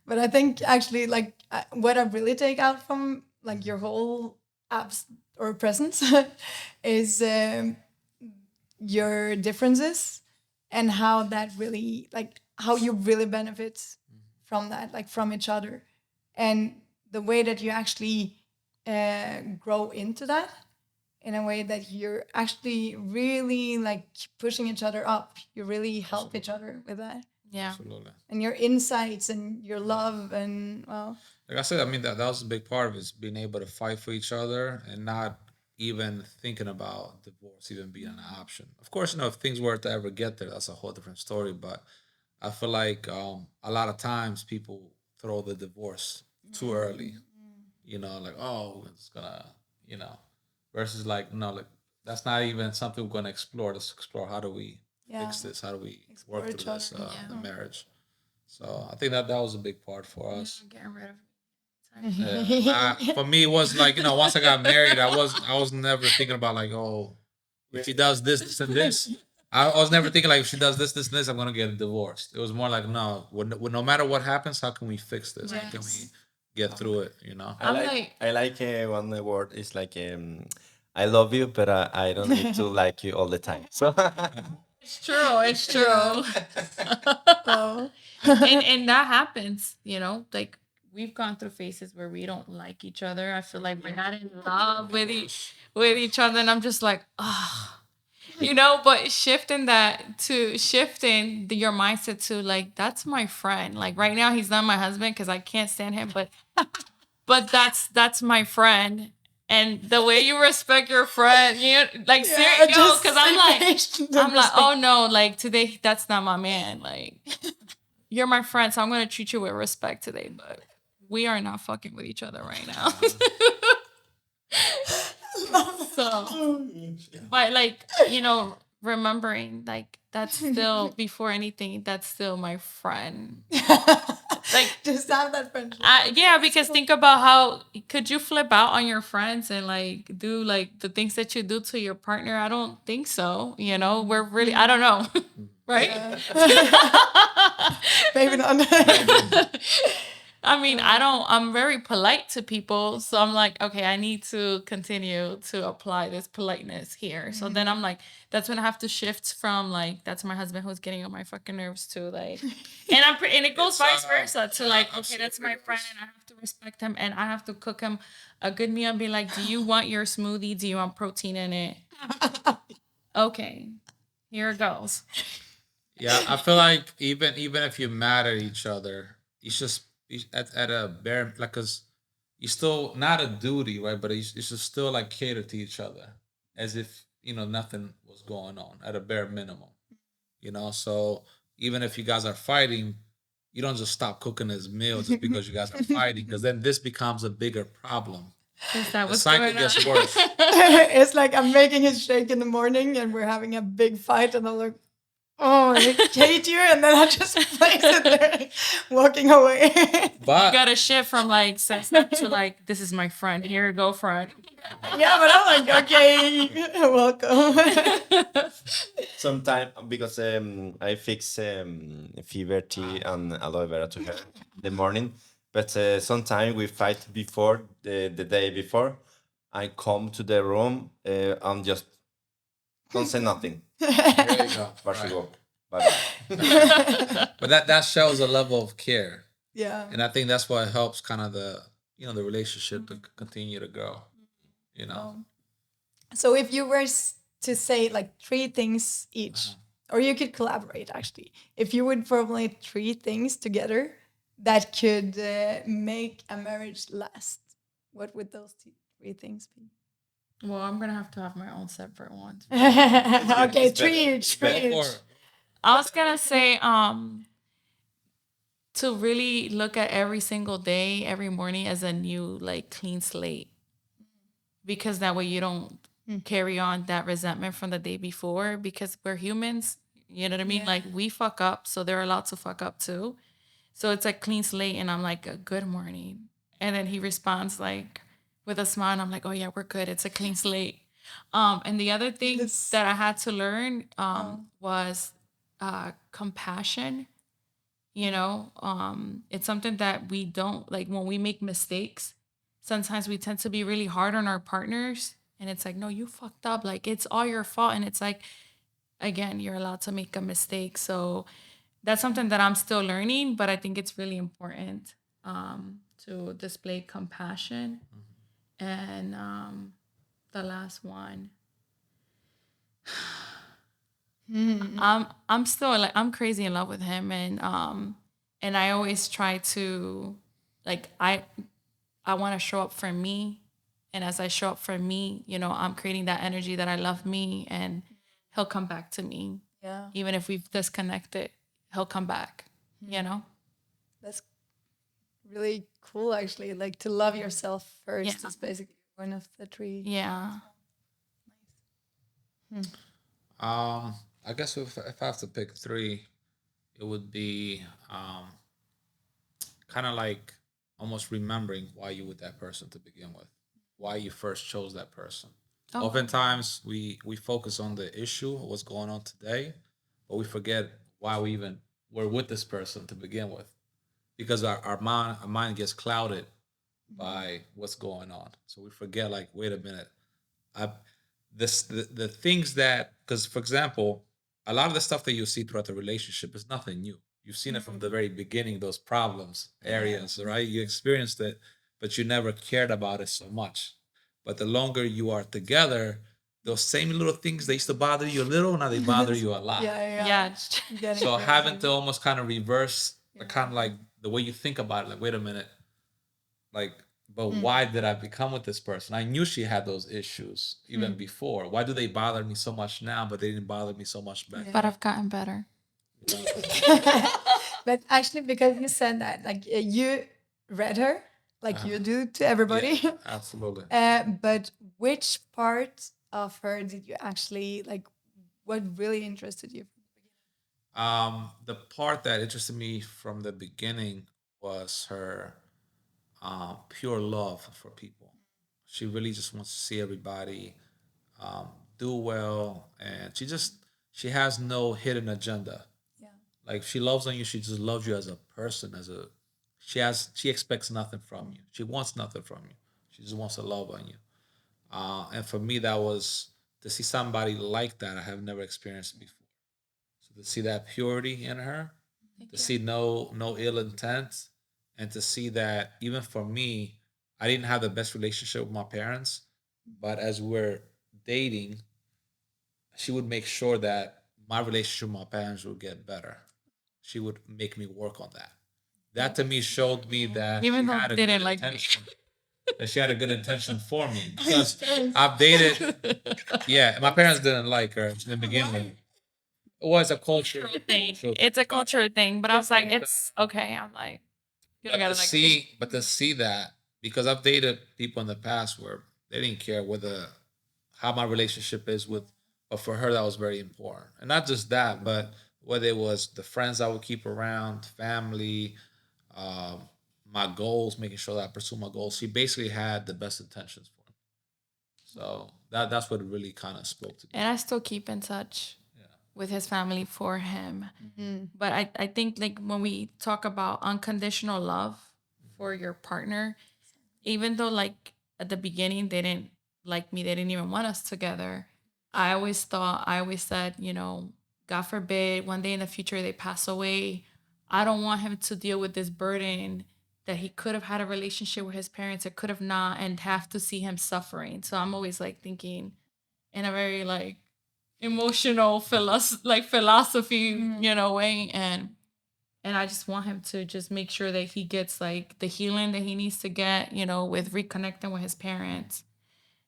But I think actually, like, what I really take out from like your whole apps or presence is your differences and how that really, like, how you really benefit from that, like, from each other, and the way that you actually grow into that in a way that you're actually really like pushing each other up. You really help each other with that. Yeah. Absolutely. And your insights and your love and well, Like I said, I mean that was a big part of it, is being able to fight for each other and not even thinking about divorce even being an option. Of course, if things were to ever get there, that's a whole different story. But I feel like a lot of times people throw the divorce too early. Like, oh, it's gonna, you know, versus like, no, like that's not even something we're gonna explore. Let's explore how do we yeah, fix this? How do we explore work each through other. this Yeah. the marriage? So I think that was a big part for us. Getting rid of For me, it was like, once I got married, I was never thinking about like, oh, if she does this, this, and this. I was never thinking like, if she does this, this, and this, I'm gonna get divorced. It was more like, no, no matter what happens, how can we fix this? How can we get through it? I like one word is like I love you, but I don't need to like you all the time. So It's true. It's true. Oh. and that happens, like we've gone through phases where we don't like each other. I feel like we're not in love with each other, and I'm just like, oh, but shifting your mindset to like, that's my friend. Like right now he's not my husband because I can't stand him, but that's my friend. And the way you respect your friend, like seriously, because I'm like, oh no, like today that's not my man. Like you're my friend, so I'm gonna treat you with respect today. But we are not fucking with each other right now. So, but like, remembering like that's still before anything, that's still my friend. Like just have that friendship. yeah, because think about how could you flip out on your friends and like do like the things that you do to your partner? I don't think so. We're really, I don't know, right? Maybe not. I mean, I'm very polite to people. So I'm like, okay, I need to continue to apply this politeness here. So then I'm like, that's when I have to shift from like, that's my husband who's getting on my fucking nerves to like, and it goes vice versa to like, okay, that's my friend and I have to respect him and I have to cook him a good meal and be like, do you want your smoothie? Do you want protein in it? Okay, here it goes. Yeah, I feel like even if you're mad at each other, you should at a bare like, cause you still not a duty, right? But you should still like cater to each other as if nothing was going on at a bare minimum. So even if you guys are fighting, you don't just stop cooking his meal just because you guys are fighting, because then this becomes a bigger problem. The cycle gets worse. It's like I'm making his shake in the morning and we're having a big fight and I'm like, oh, I hate you, and then I just place it there, walking away. But you gotta shift from like sensitive to like, this is my friend. Here you go, friend. Yeah, but I'm like, okay, welcome. sometimes because I fix fever tea and aloe vera to her in the morning, but sometimes we fight before the day before. I come to the room and just don't say nothing. there you go. But Right. go. Bye. But that shows a level of care, Yeah. and I think that's what helps kind of the relationship to continue to grow. So if you were to say like three things each, or you could collaborate actually, if you would formulate three things together that could make a marriage last, what would those three things be? Well, I'm gonna have to have my own separate ones. Okay, It's three better. each, three Go for each. it. I was gonna say, to really look at every single day, every morning as a new, like, clean slate. Because that way you don't carry on that resentment from the day before, because we're humans, you know what I mean? Yeah. Like, we fuck up, so they're allowed to fuck up too. So it's a clean slate, and I'm like, good morning. And then he responds like with a smile, and I'm like, oh yeah, we're good. It's a clean slate. And the other thing Yes. that I had to learn was compassion. It's something that we don't like when we make mistakes. Sometimes we tend to be really hard on our partners, and it's like, no, you fucked up. Like, it's all your fault. And it's like, again, you're allowed to make a mistake. So that's something that I'm still learning, but I think it's really important to display compassion. And the last one, I'm still like, I'm crazy in love with him, and I always try to, like, I want to show up for me, and as I show up for me, I'm creating that energy that I love me, and he'll come back to me. Yeah. Even if we've disconnected, he'll come back. That's really cool, actually. Like, to love yourself first Yeah. is basically one of the three. Yeah. I guess if I have to pick three, it would be kind of like almost remembering why you with that person to begin with, why you first chose that person. Oh. Oftentimes we focus on the issue, what's going on today, but we forget why we even were with this person to begin with, because our mind gets clouded by what's going on. So we forget, like, wait a minute, I the things that, because for example, a lot of the stuff that you see throughout the relationship is nothing new. You've seen it from the very beginning, those problems areas, right? You experienced it, but you never cared about it so much. But the longer you are together, those same little things that used to bother you a little, now they bother you a lot. Yeah. Getting So crazy. having to almost kind of reverse the kind of like the way you think about it, like, wait a minute, like, but why did I become with this person? I knew she had those issues even before. Why do they bother me so much now, but they didn't bother me so much back But I've gotten better. But actually, because you said that, like, you read her, like you do to everybody. Yeah, absolutely. But which part of her did you actually like? What really interested you? The part that interested me from the beginning was her pure love for people. She really just wants to see everybody um, do well, and she has no hidden agenda. Yeah. Like, she loves on you, she just loves you as a person, as a she expects nothing from you. She wants nothing from you. She just wants to love on you. And for me, that was to see somebody like that I have never experienced before. So to see that purity in her, to see no ill intent, and to see that even for me, I didn't have the best relationship with my parents, but as we're dating, she would make sure that my relationship with my parents would get better. She would make me work on that. That to me showed me that Even she though had a they good didn't like me. intention. That she had a good intention for me, because I've dated. Yeah, my parents didn't like her to begin with. It was a culture Thing. thing. It's a cultural thing, but I was like, it's okay. I'm like, you don't But gotta to like see, but to see that, because I've dated people in the past where they didn't care whether how my relationship is with, but for her that was very important, and not just that, but whether it was the friends I would keep around, family, um, my goals, making sure that I pursue my goals. She basically had the best intentions for me, so that's what really kind of spoke to me. And I still keep in touch with his family for him. But I think, like, when we talk about unconditional love for your partner, even though, like, at the beginning they didn't like me, they didn't even want us together, I always said, God forbid one day in the future they pass away, I don't want him to deal with this burden that he could have had a relationship with his parents or could have not, and have to see him suffering. So I'm always like thinking in a very like emotional philosophy, way, and I just want him to just make sure that he gets like the healing that he needs to get, with reconnecting with his parents.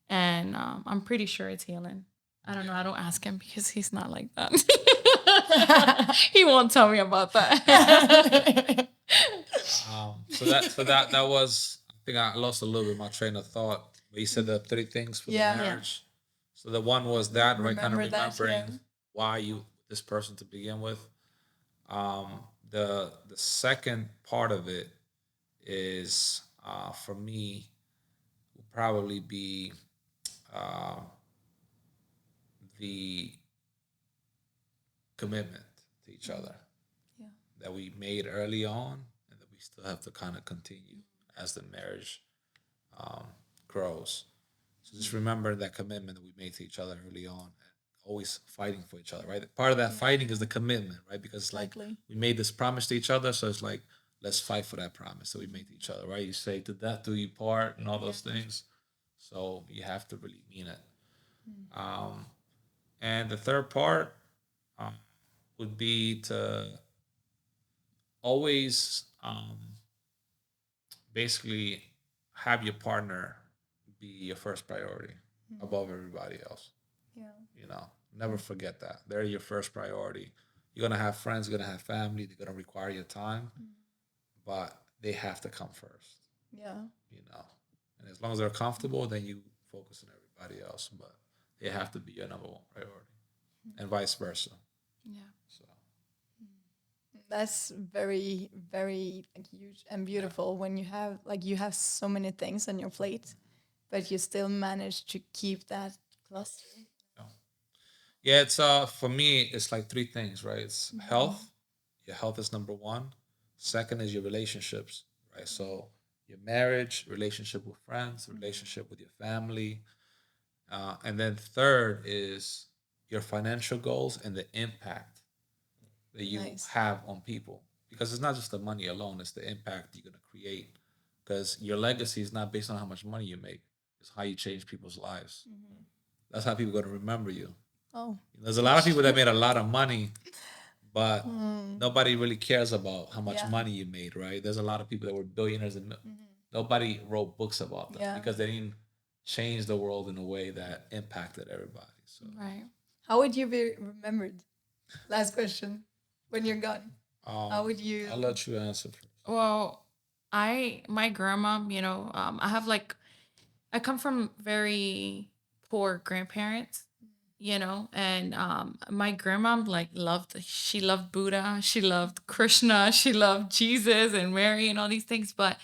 And I'm pretty sure it's healing. I don't know. I don't ask him because he's not like that. He won't tell me about that. So that was, I think I lost a little bit of my train of thought. But you said the three things for Yeah. the marriage. So the one was that, right? Kind of Remember that, remembering yeah. why you this person to begin with. The second part of it is for me will probably be uh, the commitment. to each other Yeah. that we made early on, and that we still have to kind of continue as the marriage um, grows. So just remember that commitment that we made to each other early on, always fighting for each other, right? Part of that fighting is the commitment, right? Because it's like Exactly. we made this promise to each other, so it's like let's fight for that promise that we made to each other, right? You say to death do you part and all those things. So you have to really mean it. Um, and the third part um, would be to always basically have your partner be your first priority above everybody else. Yeah. You know, never forget that. They're your first priority. You're gonna have friends, you're gonna have family, they're gonna require your time, but they have to come first, Yeah. you know. And as long as they're comfortable, then you focus on everybody else. But they have to be your number one priority. And vice versa. Yeah. So That's very, very like huge and beautiful when you have so many things on your plate, but you still manage to keep that cluster. yeah. Yeah, it's for me it's like three things, right? It's health. Your health is number one. Second is your relationships, right? So your marriage, relationship with friends, relationship with your family, and then third is your financial goals and the impact that you Nice. have on people. Because it's not just the money alone; it's the impact you're gonna create. Because your legacy is not based on how much money you make; it's how you change people's lives. That's how people are gonna remember you. Oh. There's a lot of people that made a lot of money, but nobody really cares about how much Yeah. money you made, right? There's a lot of people that were billionaires and nobody wrote books about them Yeah. because they didn't change the world in a way that impacted everybody. So Right. How would you be remembered? Last question. When you're gone, how would you? I'll let you answer first. Well, my grandma, I have like, I come from very poor grandparents, and my grandma like she loved Buddha, she loved Krishna, she loved Jesus and Mary and all these things, but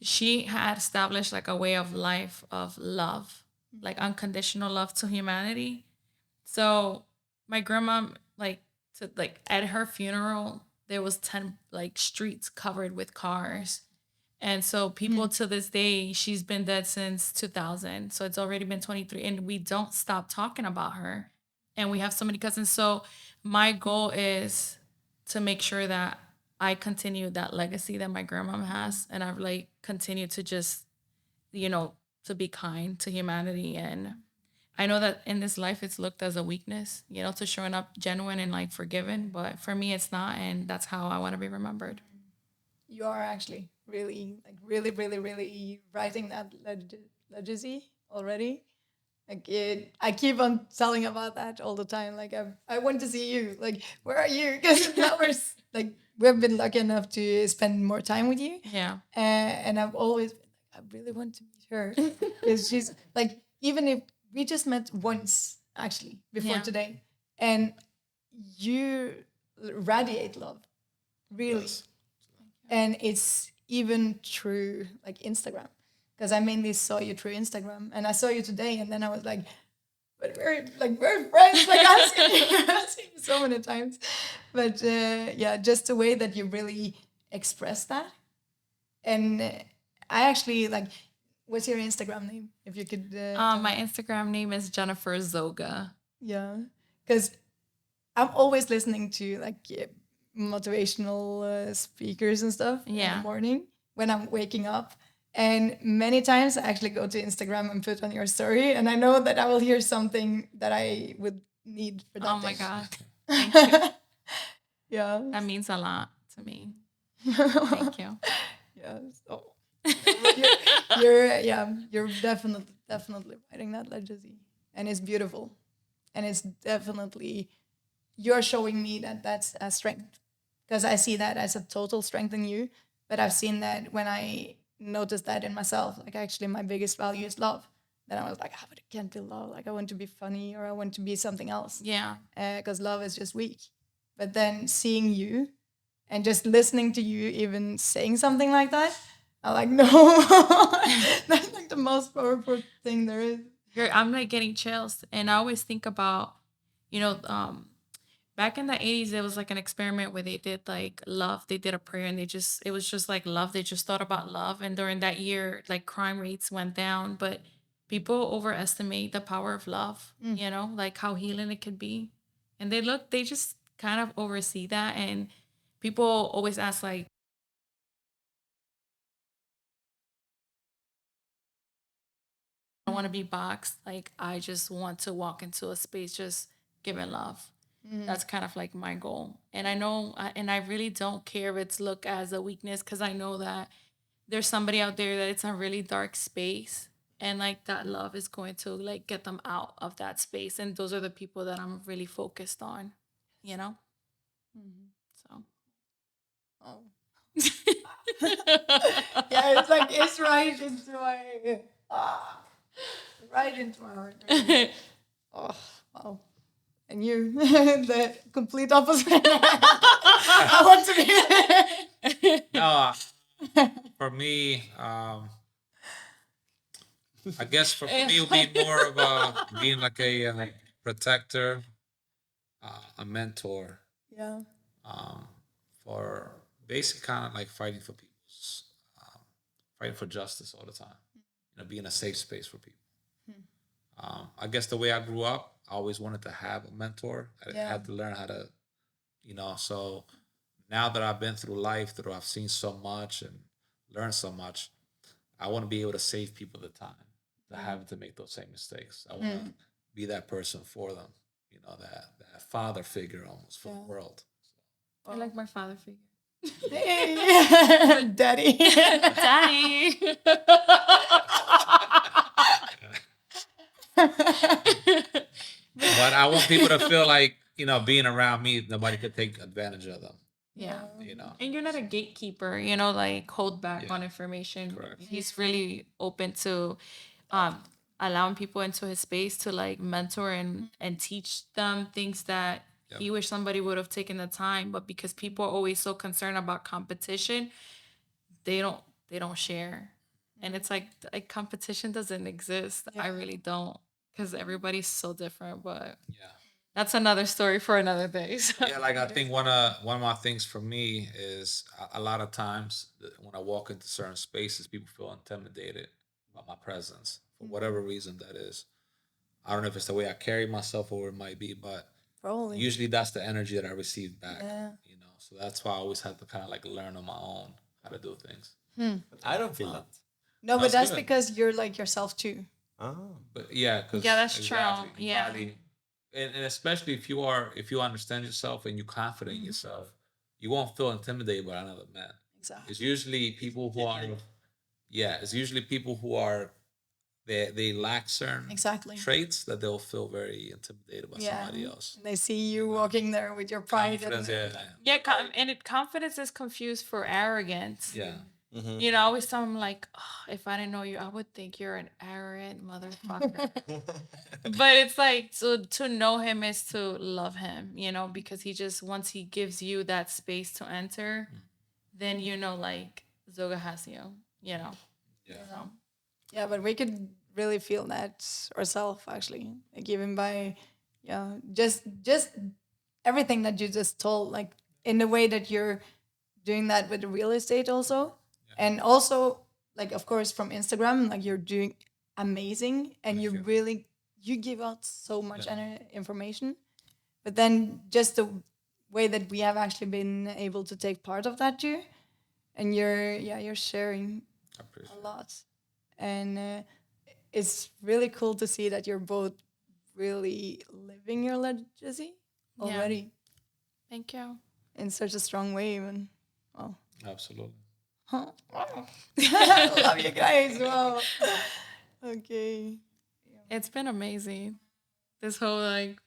she had established like a way of life of love, like unconditional love to humanity. So my grandma, like, to like at her funeral, there was 10 like streets covered with cars. And so people to this day, she's been dead since 2000. So it's already been 23 and we don't stop talking about her. And we have so many cousins. So my goal is to make sure that I continue that legacy that my grandma has, and I've like continued to just, to be kind to humanity. And I know that in this life it's looked as a weakness, to showing up genuine and like forgiven, but for me it's not, and that's how I want to be remembered. You are actually really, really, really writing that legacy already. Like I keep on telling about that all the time. Like I want to see you. Like where are you? Because now like we've been lucky enough to spend more time with you. Yeah. And I've always been like, I really want to meet her because she's like, even if we just met once actually before Yeah. today, and you radiate love, really. Yes. And it's even through like Instagram, because I mainly saw you through Instagram, and I saw you today, and then I was like, but we're friends. Like I've seen you so many times, but yeah, just the way that you really express that. And I actually like, what's your Instagram name? If you could. My Instagram name is Jennifer Zoga. Yeah, because I'm always listening to like motivational speakers and stuff in Yeah. the morning when I'm waking up. And many times I actually go to Instagram and put on your story, and I know that I will hear something that I would need for that Oh my day. God. Thank you. Yeah. That means a lot to me. Thank you. Yeah. So you're definitely writing that legacy, and it's beautiful, and it's definitely you're showing me that that's a strength, because I see that as a total strength in you. But I've seen that when I noticed that in myself, like actually my biggest value is love. Then I was like, but it can't be love. Like I want to be funny or I want to be something else. Yeah. Because love is just weak. But then seeing you and just listening to you even saying something like that, I'm like, no, that's like the most powerful thing there is. I'm like getting chills. And I always think about, you know, back in the 80s, there was like an experiment where they did like love. They did a prayer and it was just like love. They just thought about love. And during that year, like crime rates went down, but people overestimate the power of love, like how healing it could be. And they just kind of oversee that. And people always ask, like, I don't want to be boxed. Like, I just want to walk into a space just giving love. That's kind of like my goal. And I know, and I really don't care if it's looked as a weakness, because I know that there's somebody out there that it's a really dark space. And like that love is going to like get them out of that space. And those are the people that I'm really focused on, you know? So. Oh. Yeah, it's like it's right into my right into my heart. Right. Oh, wow. And you, the complete opposite. I want to be. No, for me, I guess for me, it would be more of being like a protector, a mentor, Yeah. for basically kind of like fighting for people's, fighting for justice all the time. Being a safe space for people. I guess the way I grew up, I always wanted to have a mentor. I Yeah. had to learn how to, so now that I've been through life, that I've seen so much and learned so much, I want to be able to save people the time to having to make those same mistakes. I want to be that person for them, that father figure almost for the world. I like my father figure. Hey, Daddy. Daddy. But I want people to feel like, being around me, nobody could take advantage of them. Yeah. You know. And you're not a gatekeeper, like hold back Yeah. on information. Correct. He's really open to allowing people into his space to like mentor and teach them things that Yep. he wish somebody would have taken the time, but because people are always so concerned about competition, they don't share. And it's like competition doesn't exist. I really don't, because everybody's so different, but Yeah. that's another story for another day. So. Yeah, like I think one of my things for me is a lot of times when I walk into certain spaces, people feel intimidated by my presence for whatever reason that is. I don't know if it's the way I carry myself or it might be, but Probably. usually that's the energy that I receive back. Yeah. So that's why I always have to kind of like learn on my own how to do things. I don't feel that. No, but That's that's good. because you're like yourself too. Oh. But yeah, because Yeah, that's true. Yeah. And especially if you understand yourself and you're confident in yourself, you won't feel intimidated by another man. Exactly. It's usually people who are, they lack certain Exactly. traits that they'll feel very intimidated by somebody else. And they see you walking there with your pride. Confidence, And, Yeah, confidence is confused for arrogance. yeah. I always tell them like, oh, if I didn't know you, I would think you're an arrogant motherfucker. But it's like to know him is to love him, because he just once he gives you that space to enter, then like Zoga has you, Yeah. So, yeah, but we could really feel that ourselves actually, like even by, just everything that you just told, like in the way that you're doing that with the real estate also, and also like of course from Instagram, like you're doing amazing, and you really you give out so much information, but then just the way that we have actually been able to take part of that too, and you're sharing I appreciate a lot, and it's really cool to see that you're both really living your legacy already thank you. in such a strong way. Even oh, it. Absolutely. wow. Love you guys. Wow. Okay. It's been amazing. This whole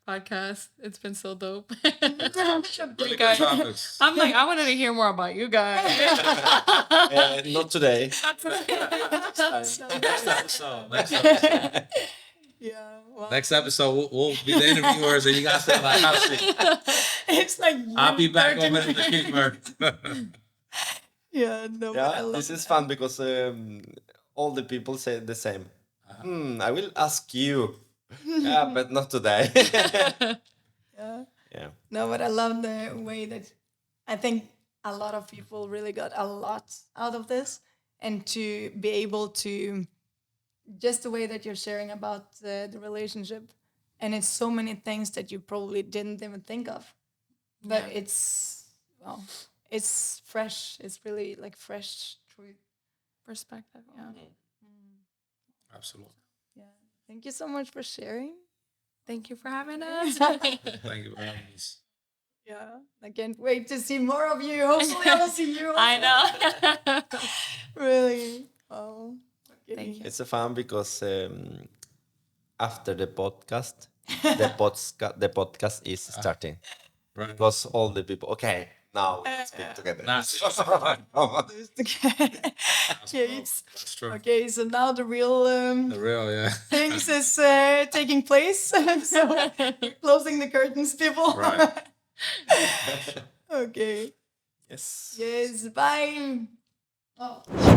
podcast, it's been so dope. Really good topics. I'm like, I wanted to hear more about you guys. Not today. Next episode. Yeah. Wow. Next episode, we'll be the interviewers, and you guys say like, "How's it?" It's like I'll be back 30 on the minutes. keeper. Yeah. No. but I Yeah, love this is that. fun because all the people say the same. I will ask you. Yeah, but not today. Yeah. Yeah. No, but I love the way that I think a lot of people really got a lot out of this, and to be able to just the way that you're sharing about the relationship, and it's so many things that you probably didn't even think of, but Yeah. it's well, it's fresh. It's really like fresh truth. Perspective. Yeah. Absolutely. Yeah. Thank you so much for sharing. Thank you for having us. Thank you for having us. Yeah, I can't wait to see more of you. Hopefully, I will see you. I know. Really. Oh, okay. Thank you. It's a fun because after the podcast, the podcast is starting Right. because all the people. Okay, now let's speak together. Nice. Okay, That's true. okay, so now the real The real, yeah. things is taking place. So we're closing the curtains, people. Right. Okay. Yes. Yes. Bye. Oh.